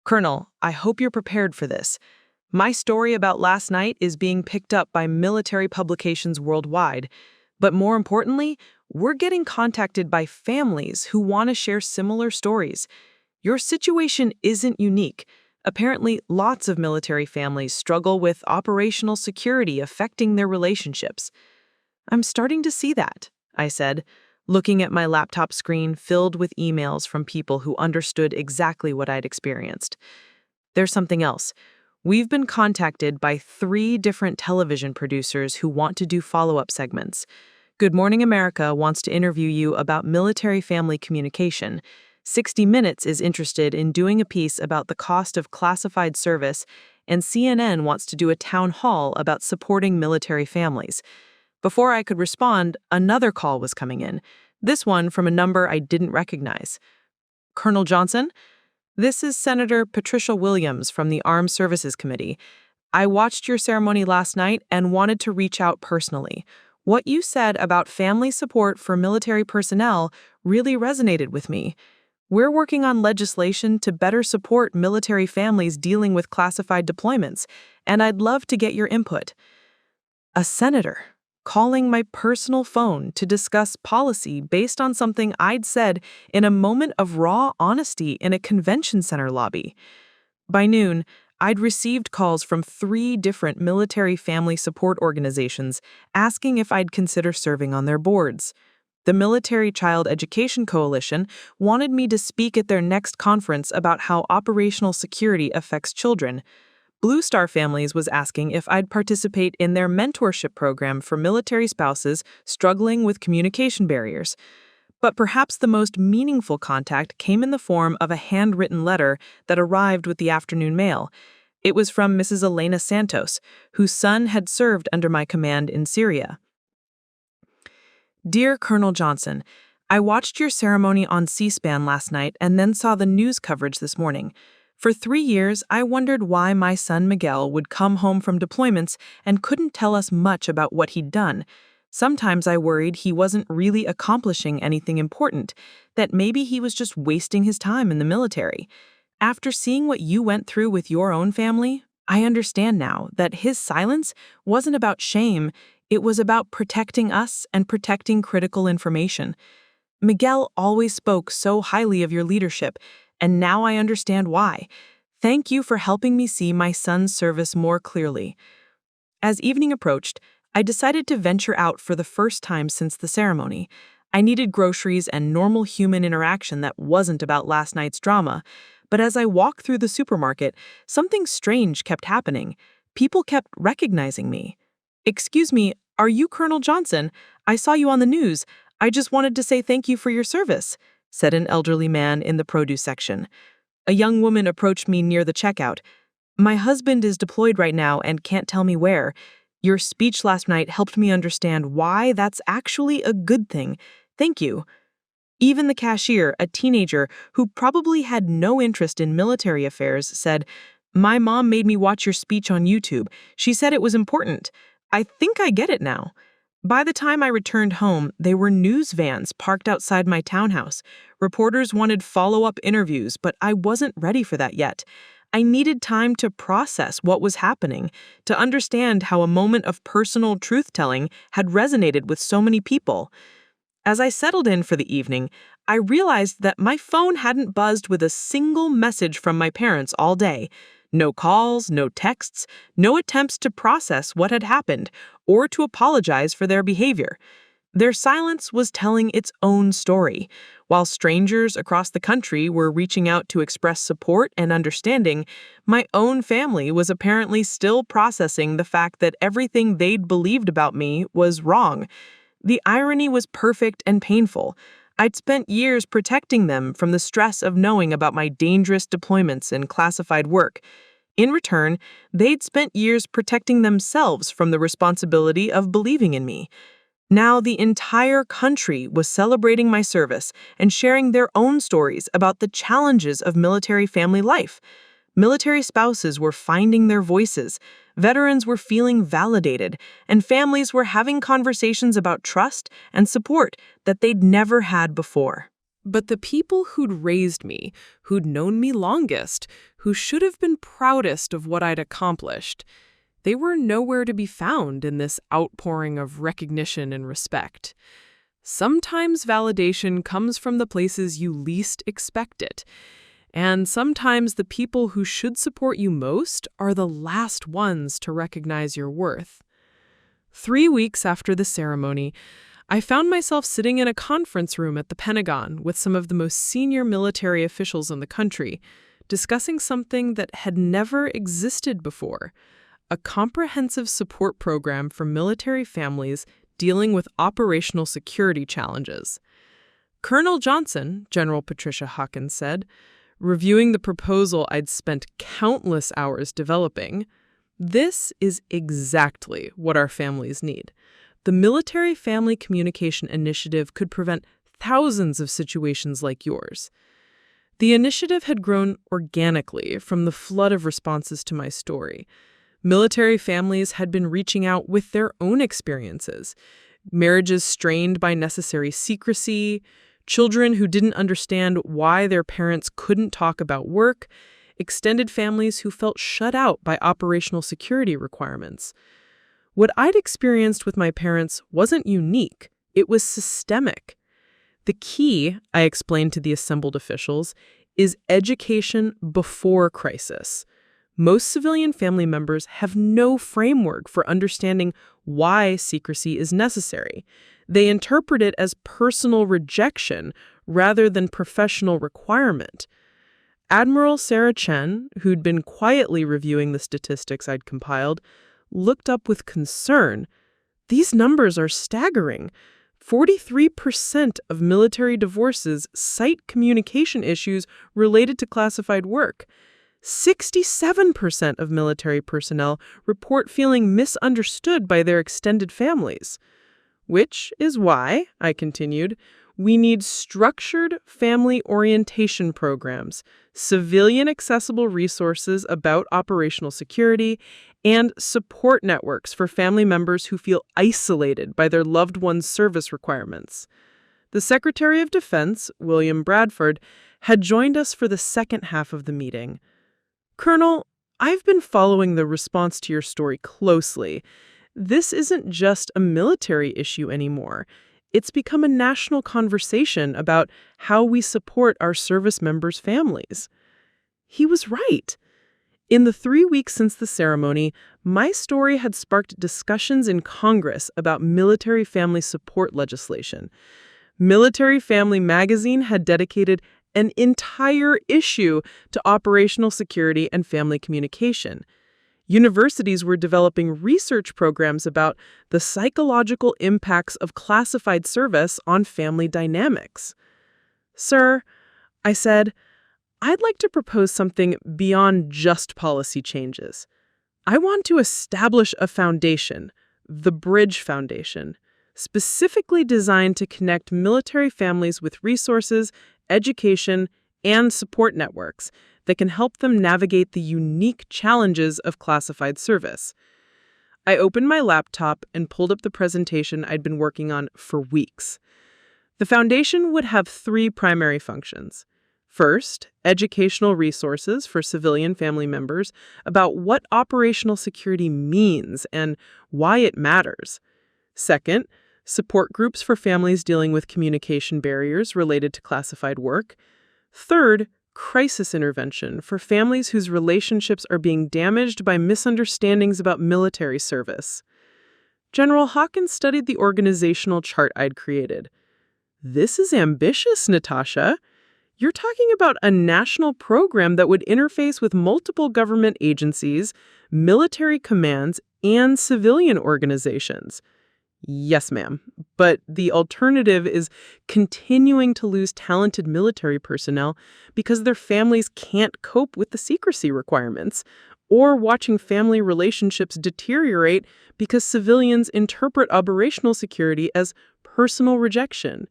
"Colonel, I hope you're prepared for this. My story about last night is being picked up by military publications worldwide, but more importantly, we're getting contacted by families who want to share similar stories. Your situation isn't unique. Apparently, lots of military families struggle with operational security affecting their relationships. I'm starting to see that, I said, looking at my laptop screen filled with emails from people who understood exactly what I'd experienced. There's something else. We've been contacted by 3 different television producers who want to do follow-up segments. Good Morning America wants to interview you about military family communication. 60 Minutes is interested in doing a piece about the cost of classified service, and CNN wants to do a town hall about supporting military families. Before I could respond, another call was coming in, this one from a number I didn't recognize. Colonel Johnson? This is Senator Patricia Williams from the Armed Services Committee. I watched your ceremony last night and wanted to reach out personally. What you said about family support for military personnel really resonated with me. We're working on legislation to better support military families dealing with classified deployments, and I'd love to get your input. A senator calling my personal phone to discuss policy based on something I'd said in a moment of raw honesty in a convention center lobby. By noon, I'd received calls from 3 different military family support organizations asking if I'd consider serving on their boards. The Military Child Education Coalition wanted me to speak at their next conference about how operational security affects children. Blue Star Families was asking if I'd participate in their mentorship program for military spouses struggling with communication barriers. But perhaps the most meaningful contact came in the form of a handwritten letter that arrived with the afternoon mail. It was from Mrs. Elena Santos, whose son had served under my command in Syria. Dear Colonel Johnson, I watched your ceremony on C-SPAN last night and then saw the news coverage this morning. For 3 years, I wondered why my son Miguel would come home from deployments and couldn't tell us much about what he'd done. Sometimes I worried he wasn't really accomplishing anything important, that maybe he was just wasting his time in the military. After seeing what you went through with your own family, I understand now that his silence wasn't about shame, it was about protecting us and protecting critical information. Miguel always spoke so highly of your leadership, and now I understand why. Thank you for helping me see my son's service more clearly. As evening approached, I decided to venture out for the first time since the ceremony. I needed groceries and normal human interaction that wasn't about last night's drama. But as I walked through the supermarket, something strange kept happening. People kept recognizing me. "Excuse me, are you Colonel Johnson? I saw you on the news. I just wanted to say thank you for your service," said an elderly man in the produce section. A young woman approached me near the checkout. "My husband is deployed right now and can't tell me where. Your speech last night helped me understand why that's actually a good thing. Thank you." Even the cashier, a teenager who probably had no interest in military affairs, said, "My mom made me watch your speech on YouTube. She said it was important. I think I get it now." By the time I returned home, there were news vans parked outside my townhouse. Reporters wanted follow-up interviews, but I wasn't ready for that yet. I needed time to process what was happening, to understand how a moment of personal truth-telling had resonated with so many people. As I settled in for the evening, I realized that my phone hadn't buzzed with a single message from my parents all day. No calls, no texts, no attempts to process what had happened or to apologize for their behavior. Their silence was telling its own story. While strangers across the country were reaching out to express support and understanding, my own family was apparently still processing the fact that everything they'd believed about me was wrong. The irony was perfect and painful. I'd spent years protecting them from the stress of knowing about my dangerous deployments and classified work. In return, they'd spent years protecting themselves from the responsibility of believing in me. Now the entire country was celebrating my service and sharing their own stories about the challenges of military family life. Military spouses were finding their voices, veterans were feeling validated, and families were having conversations about trust and support that they'd never had before. But the people who'd raised me, who'd known me longest, who should have been proudest of what I'd accomplished, they were nowhere to be found in this outpouring of recognition and respect. Sometimes validation comes from the places you least expect it. And sometimes the people who should support you most are the last ones to recognize your worth. 3 weeks after the ceremony, I found myself sitting in a conference room at the Pentagon with some of the most senior military officials in the country, discussing something that had never existed before: a comprehensive support program for military families dealing with operational security challenges. Colonel Johnson, General Patricia Hawkins said, reviewing the proposal I'd spent countless hours developing, "This is exactly what our families need. The Military Family Communication Initiative could prevent thousands of situations like yours." The initiative had grown organically from the flood of responses to my story. Military families had been reaching out with their own experiences: marriages strained by necessary secrecy, children who didn't understand why their parents couldn't talk about work, extended families who felt shut out by operational security requirements. What I'd experienced with my parents wasn't unique, it was systemic. The key, I explained to the assembled officials, is education before crisis. Most civilian family members have no framework for understanding why secrecy is necessary. They interpret it as personal rejection rather than professional requirement. Admiral Sarah Chen, who'd been quietly reviewing the statistics I'd compiled, looked up with concern. "These numbers are staggering. 43% of military divorces cite communication issues related to classified work. 67% of military personnel report feeling misunderstood by their extended families." Which is why, I continued, we need structured family orientation programs, civilian accessible resources about operational security, and support networks for family members who feel isolated by their loved ones' service requirements. The Secretary of Defense, William Bradford, had joined us for the second half of the meeting. "Colonel, I've been following the response to your story closely. This isn't just a military issue anymore. It's become a national conversation about how we support our service members' families." He was right. In the 3 weeks since the ceremony, my story had sparked discussions in Congress about military family support legislation. Military Family magazine had dedicated an entire issue to operational security and family communication. Universities were developing research programs about the psychological impacts of classified service on family dynamics. "Sir," I said, "I'd like to propose something beyond just policy changes. I want to establish a foundation, the Bridge Foundation, specifically designed to connect military families with resources, education, and support networks that can help them navigate the unique challenges of classified service." I opened my laptop and pulled up the presentation I'd been working on for weeks. The foundation would have 3 primary functions. First, educational resources for civilian family members about what operational security means and why it matters. Second, support groups for families dealing with communication barriers related to classified work. Third, crisis intervention for families whose relationships are being damaged by misunderstandings about military service. General Hawkins studied the organizational chart I'd created. "This is ambitious, Natasha. You're talking about a national program that would interface with multiple government agencies, military commands, and civilian organizations." "Yes, ma'am. But the alternative is continuing to lose talented military personnel because their families can't cope with the secrecy requirements, or watching family relationships deteriorate because civilians interpret operational security as personal rejection."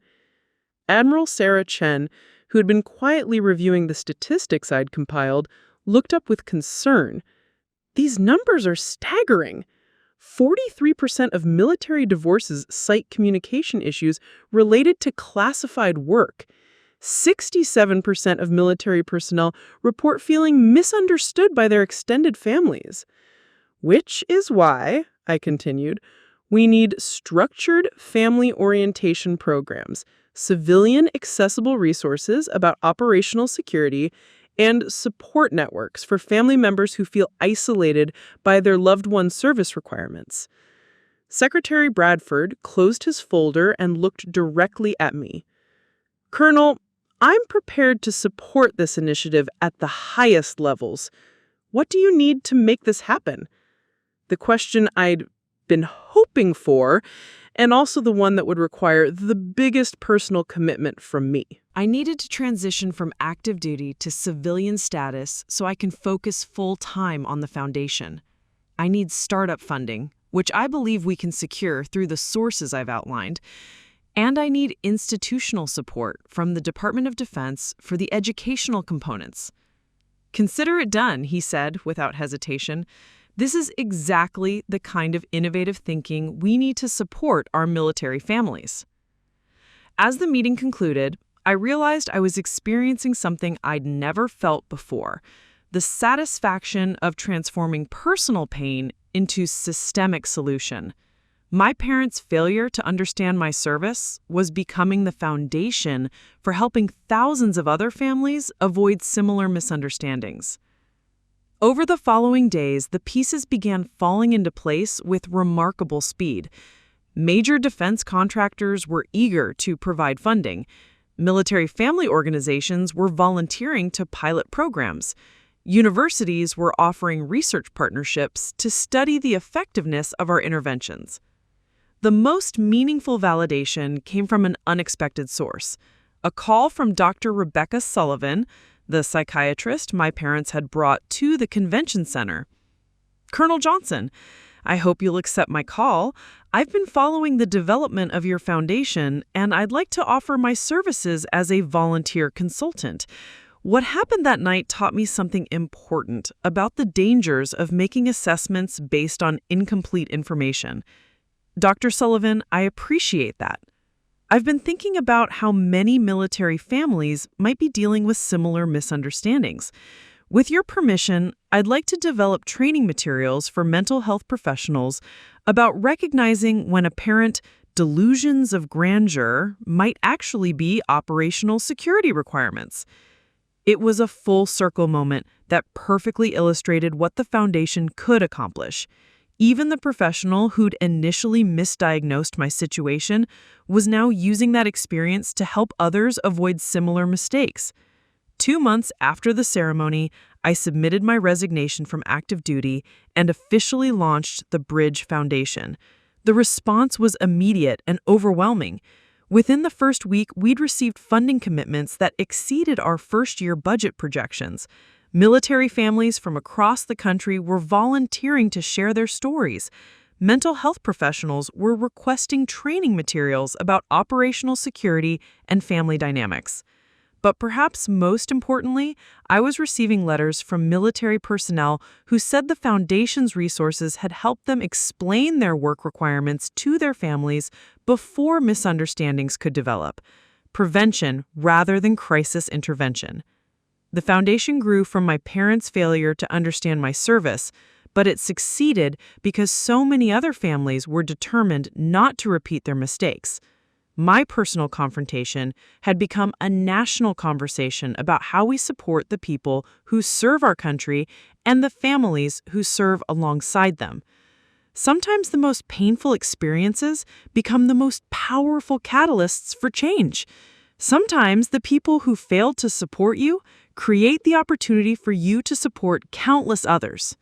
Admiral Sarah Chen, who had been quietly reviewing the statistics I'd compiled, looked up with concern. "These numbers are staggering. 43% of military divorces cite communication issues related to classified work. 67% of military personnel report feeling misunderstood by their extended families." Which is why, I continued, we need structured family orientation programs, civilian accessible resources about operational security, and support networks for family members who feel isolated by their loved one's service requirements. Secretary Bradford closed his folder and looked directly at me. Colonel, I'm prepared to support this initiative at the highest levels. What do you need to make this happen? The question I'd been hoping for, and also the one that would require the biggest personal commitment from me. I needed to transition from active duty to civilian status so I can focus full-time on the foundation. I need startup funding, which I believe we can secure through the sources I've outlined, and I need institutional support from the Department of Defense for the educational components. Consider it done, he said without hesitation. This is exactly the kind of innovative thinking we need to support our military families. As the meeting concluded, I realized I was experiencing something I'd never felt before: the satisfaction of transforming personal pain into systemic solution. My parents' failure to understand my service was becoming the foundation for helping thousands of other families avoid similar misunderstandings. Over the following days, the pieces began falling into place with remarkable speed. Major defense contractors were eager to provide funding. Military family organizations were volunteering to pilot programs. Universities were offering research partnerships to study the effectiveness of our interventions. The most meaningful validation came from an unexpected source: a call from Dr. Rebecca Sullivan, the psychiatrist my parents had brought to the convention center. "Colonel Johnson, I hope you'll accept my call. I've been following the development of your foundation, and I'd like to offer my services as a volunteer consultant. What happened that night taught me something important about the dangers of making assessments based on incomplete information. Dr. Sullivan, I appreciate that. I've been thinking about how many military families might be dealing with similar misunderstandings. With your permission, I'd like to develop training materials for mental health professionals about recognizing when apparent delusions of grandeur might actually be operational security requirements." It was a full circle moment that perfectly illustrated what the foundation could accomplish. Even the professional who'd initially misdiagnosed my situation was now using that experience to help others avoid similar mistakes. 2 months after the ceremony, I submitted my resignation from active duty and officially launched the Bridge Foundation. The response was immediate and overwhelming. Within the first week, we'd received funding commitments that exceeded our first-year budget projections. Military families from across the country were volunteering to share their stories. Mental health professionals were requesting training materials about operational security and family dynamics. But perhaps most importantly, I was receiving letters from military personnel who said the Foundation's resources had helped them explain their work requirements to their families before misunderstandings could develop. Prevention rather than crisis intervention. The Foundation grew from my parents' failure to understand my service, but it succeeded because so many other families were determined not to repeat their mistakes. My personal confrontation had become a national conversation about how we support the people who serve our country and the families who serve alongside them. Sometimes the most painful experiences become the most powerful catalysts for change. Sometimes the people who failed to support you create the opportunity for you to support countless others.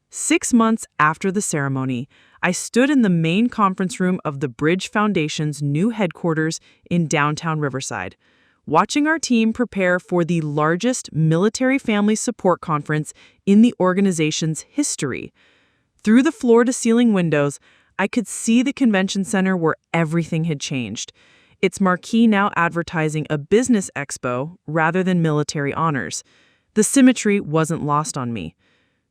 6 months after the ceremony, I stood in the main conference room of the Bridge Foundation's new headquarters in downtown Riverside, watching our team prepare for the largest military family support conference in the organization's history. Through the floor-to-ceiling windows, I could see the convention center where everything had changed. Its marquee now advertising a business expo rather than military honors. The symmetry wasn't lost on me.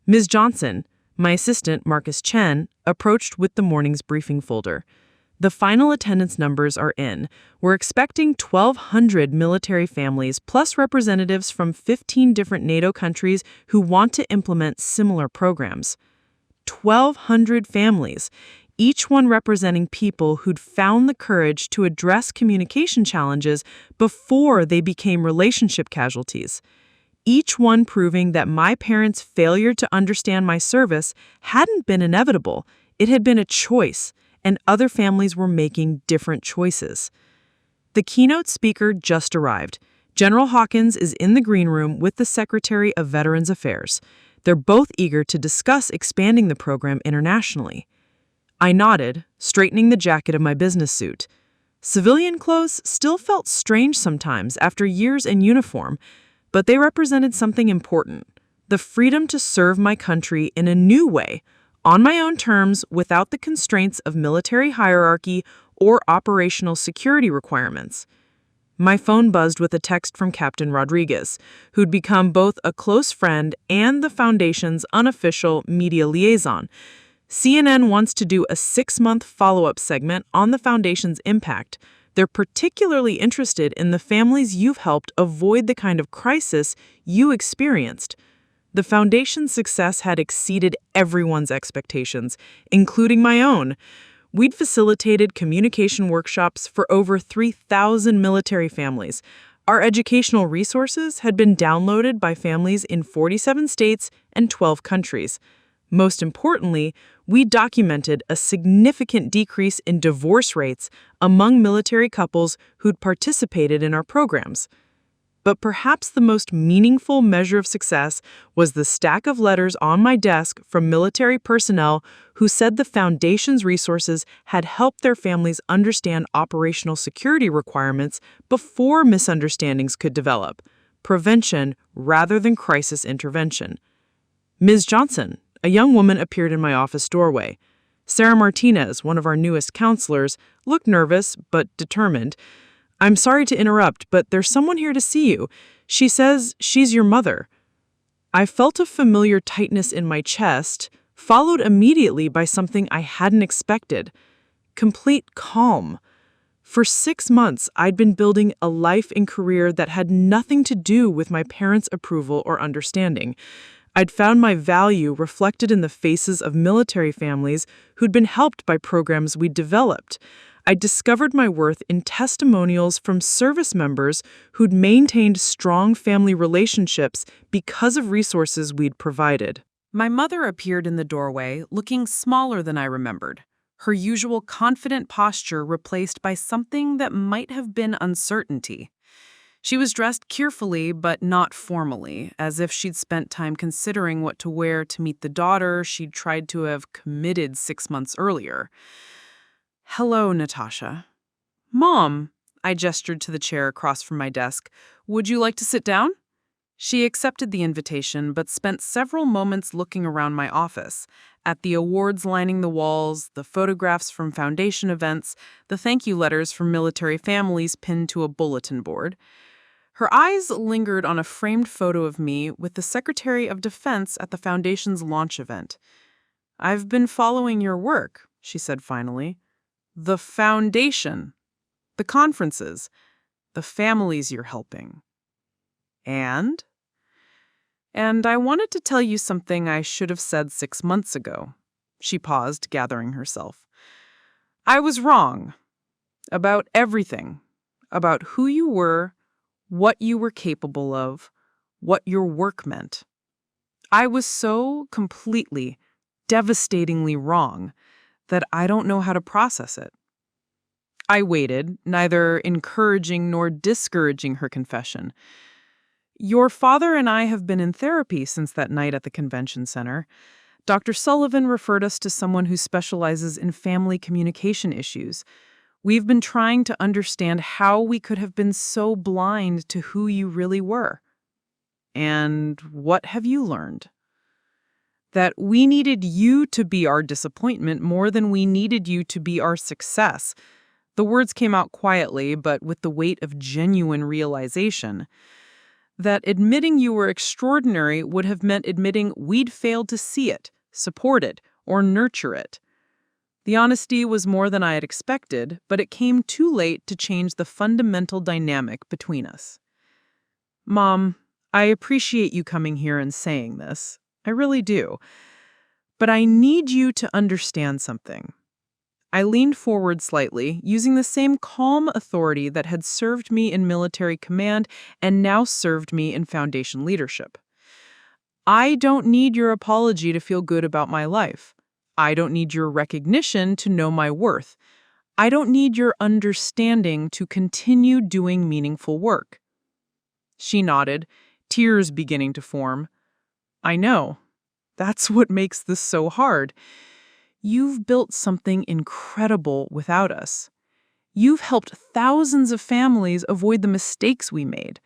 Ms. Johnson, my assistant, Marcus Chen, approached with the morning's briefing folder. "The final attendance numbers are in. We're expecting 1,200 military families plus representatives from 15 different NATO countries who want to implement similar programs." 1,200 families, each one representing people who'd found the courage to address communication challenges before they became relationship casualties. each one proving that my parents' failure to understand my service hadn't been inevitable. It had been a choice, and other families were making different choices. The keynote speaker just arrived. General Hawkins is in the green room with the Secretary of Veterans Affairs. They're both eager to discuss expanding the program internationally. I nodded, straightening the jacket of my business suit. Civilian clothes still felt strange sometimes after years in uniform, but they represented something important: the freedom to serve my country in a new way, on my own terms, without the constraints of military hierarchy or operational security requirements. My phone buzzed with a text from Captain Rodriguez, who'd become both a close friend and the Foundation's unofficial media liaison. CNN wants to do a 6-month follow-up segment on the Foundation's impact. They're particularly interested in the families you've helped avoid the kind of crisis you experienced. The Foundation's success had exceeded everyone's expectations, including my own. We'd facilitated communication workshops for over 3,000 military families. Our educational resources had been downloaded by families in 47 states and 12 countries. Most importantly, we documented a significant decrease in divorce rates among military couples who'd participated in our programs. But perhaps the most meaningful measure of success was the stack of letters on my desk from military personnel who said the Foundation's resources had helped their families understand operational security requirements before misunderstandings could develop. Prevention rather than crisis intervention. Ms. Johnson, a young woman, appeared in my office doorway. Sarah Martinez, one of our newest counselors, looked nervous but determined. "I'm sorry to interrupt, but there's someone here to see you. She says she's your mother." I felt a familiar tightness in my chest, followed immediately by something I hadn't expected: complete calm. For 6 months, I'd been building a life and career that had nothing to do with my parents' approval or understanding. I'd found my value reflected in the faces of military families who'd been helped by programs we'd developed. I discovered my worth in testimonials from service members who'd maintained strong family relationships because of resources we'd provided. My mother appeared in the doorway, looking smaller than I remembered, her usual confident posture replaced by something that might have been uncertainty. She was dressed carefully but not formally, as if she'd spent time considering what to wear to meet the daughter she'd tried to have committed 6 months earlier. "Hello, Natasha." "Mom," I gestured to the chair across from my desk. "Would you like to sit down?" She accepted the invitation, but spent several moments looking around my office, at the awards lining the walls, the photographs from Foundation events, the thank you letters from military families pinned to a bulletin board. Her eyes lingered on a framed photo of me with the Secretary of Defense at the Foundation's launch event. "I've been following your work," she said finally. "The Foundation, the conferences, the families you're helping. And I wanted to tell you something I should have said 6 months ago." She paused, gathering herself. "I was wrong about everything, about who you were, what you were capable of, what your work meant. I was so completely, devastatingly wrong that I don't know how to process it." I waited, neither encouraging nor discouraging her confession. "Your father and I have been in therapy since that night at the convention center. Dr. Sullivan referred us to someone who specializes in family communication issues. We've been trying to understand how we could have been so blind to who you really were." "And what have you learned?" "That we needed you to be our disappointment more than we needed you to be our success." The words came out quietly, but with the weight of genuine realization. "That admitting you were extraordinary would have meant admitting we'd failed to see it, support it, or nurture it." The honesty was more than I had expected, but it came too late to change the fundamental dynamic between us. "Mom, I appreciate you coming here and saying this. I really do. But I need you to understand something. I leaned forward slightly, using the same calm authority that had served me in military command and now served me in foundation leadership. I don't need your apology to feel good about my life. I don't need your recognition to know my worth. I don't need your understanding to continue doing meaningful work. She nodded, tears beginning to form. I know. That's what makes this so hard. You've built something incredible without us. You've helped thousands of families avoid the mistakes we made.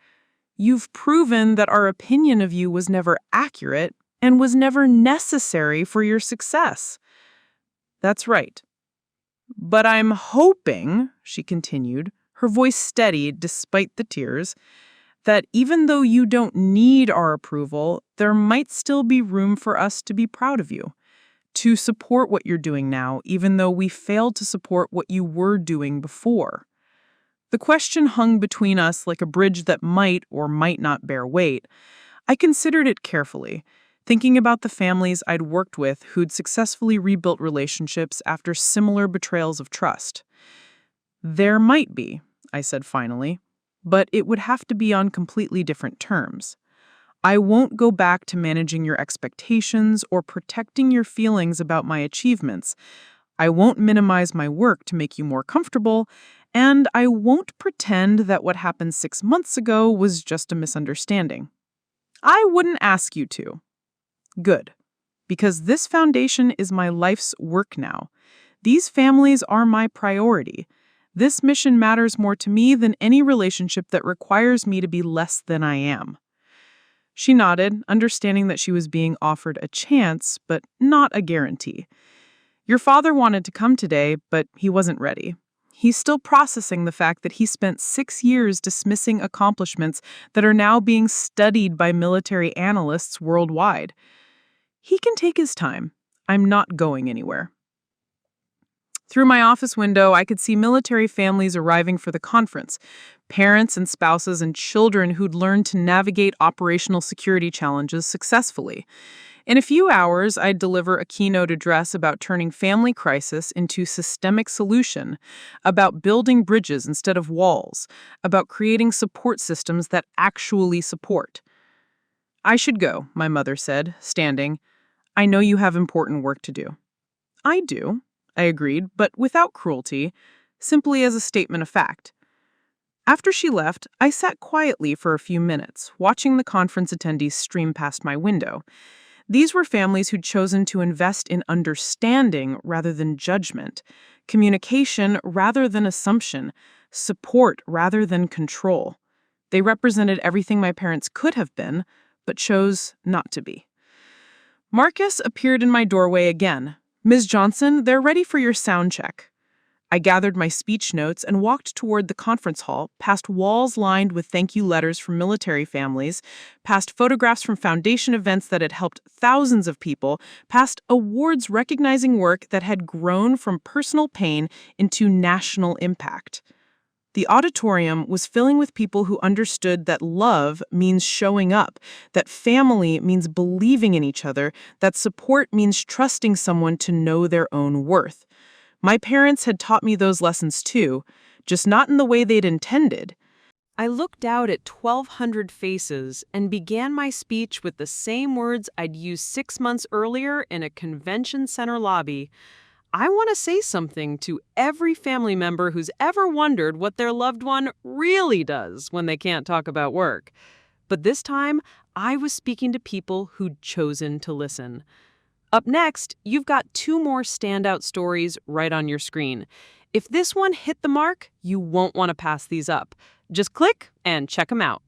You've proven that our opinion of you was never accurate and was never necessary for your success. That's right. But I'm hoping, she continued, her voice steady despite the tears, that even though you don't need our approval, there might still be room for us to be proud of you, to support what you're doing now, even though we failed to support what you were doing before. The question hung between us like a bridge that might or might not bear weight. I considered it carefully, thinking about the families I'd worked with who'd successfully rebuilt relationships after similar betrayals of trust. There might be, I said finally, but it would have to be on completely different terms. I won't go back to managing your expectations or protecting your feelings about my achievements. I won't minimize my work to make you more comfortable, and I won't pretend that what happened 6 months ago was just a misunderstanding. I wouldn't ask you to. Good. Because this foundation is my life's work now. These families are my priority. This mission matters more to me than any relationship that requires me to be less than I am. She nodded, understanding that she was being offered a chance, but not a guarantee. Your father wanted to come today, but he wasn't ready. He's still processing the fact that he spent 6 years dismissing accomplishments that are now being studied by military analysts worldwide. He can take his time. I'm not going anywhere. Through my office window, I could see military families arriving for the conference, parents and spouses and children who'd learned to navigate operational security challenges successfully. In a few hours, I'd deliver a keynote address about turning family crisis into systemic solution, about building bridges instead of walls, about creating support systems that actually support. I should go, my mother said, standing. I know you have important work to do. I do, I agreed, but without cruelty, simply as a statement of fact. After she left, I sat quietly for a few minutes, watching the conference attendees stream past my window. These were families who'd chosen to invest in understanding rather than judgment, communication rather than assumption, support rather than control. They represented everything my parents could have been, but chose not to be. Marcus appeared in my doorway again. Ms. Johnson, they're ready for your sound check. I gathered my speech notes and walked toward the conference hall, past walls lined with thank you letters from military families, past photographs from foundation events that had helped thousands of people, past awards recognizing work that had grown from personal pain into national impact. The auditorium was filling with people who understood that love means showing up, that family means believing in each other, that support means trusting someone to know their own worth. My parents had taught me those lessons too, just not in the way they'd intended. I looked out at 1,200 faces and began my speech with the same words I'd used 6 months earlier in a convention center lobby. I want to say something to every family member who's ever wondered what their loved one really does when they can't talk about work. But this time, I was speaking to people who'd chosen to listen. Up next, you've got 2 more standout stories right on your screen. If this one hit the mark, you won't want to pass these up. Just click and check them out.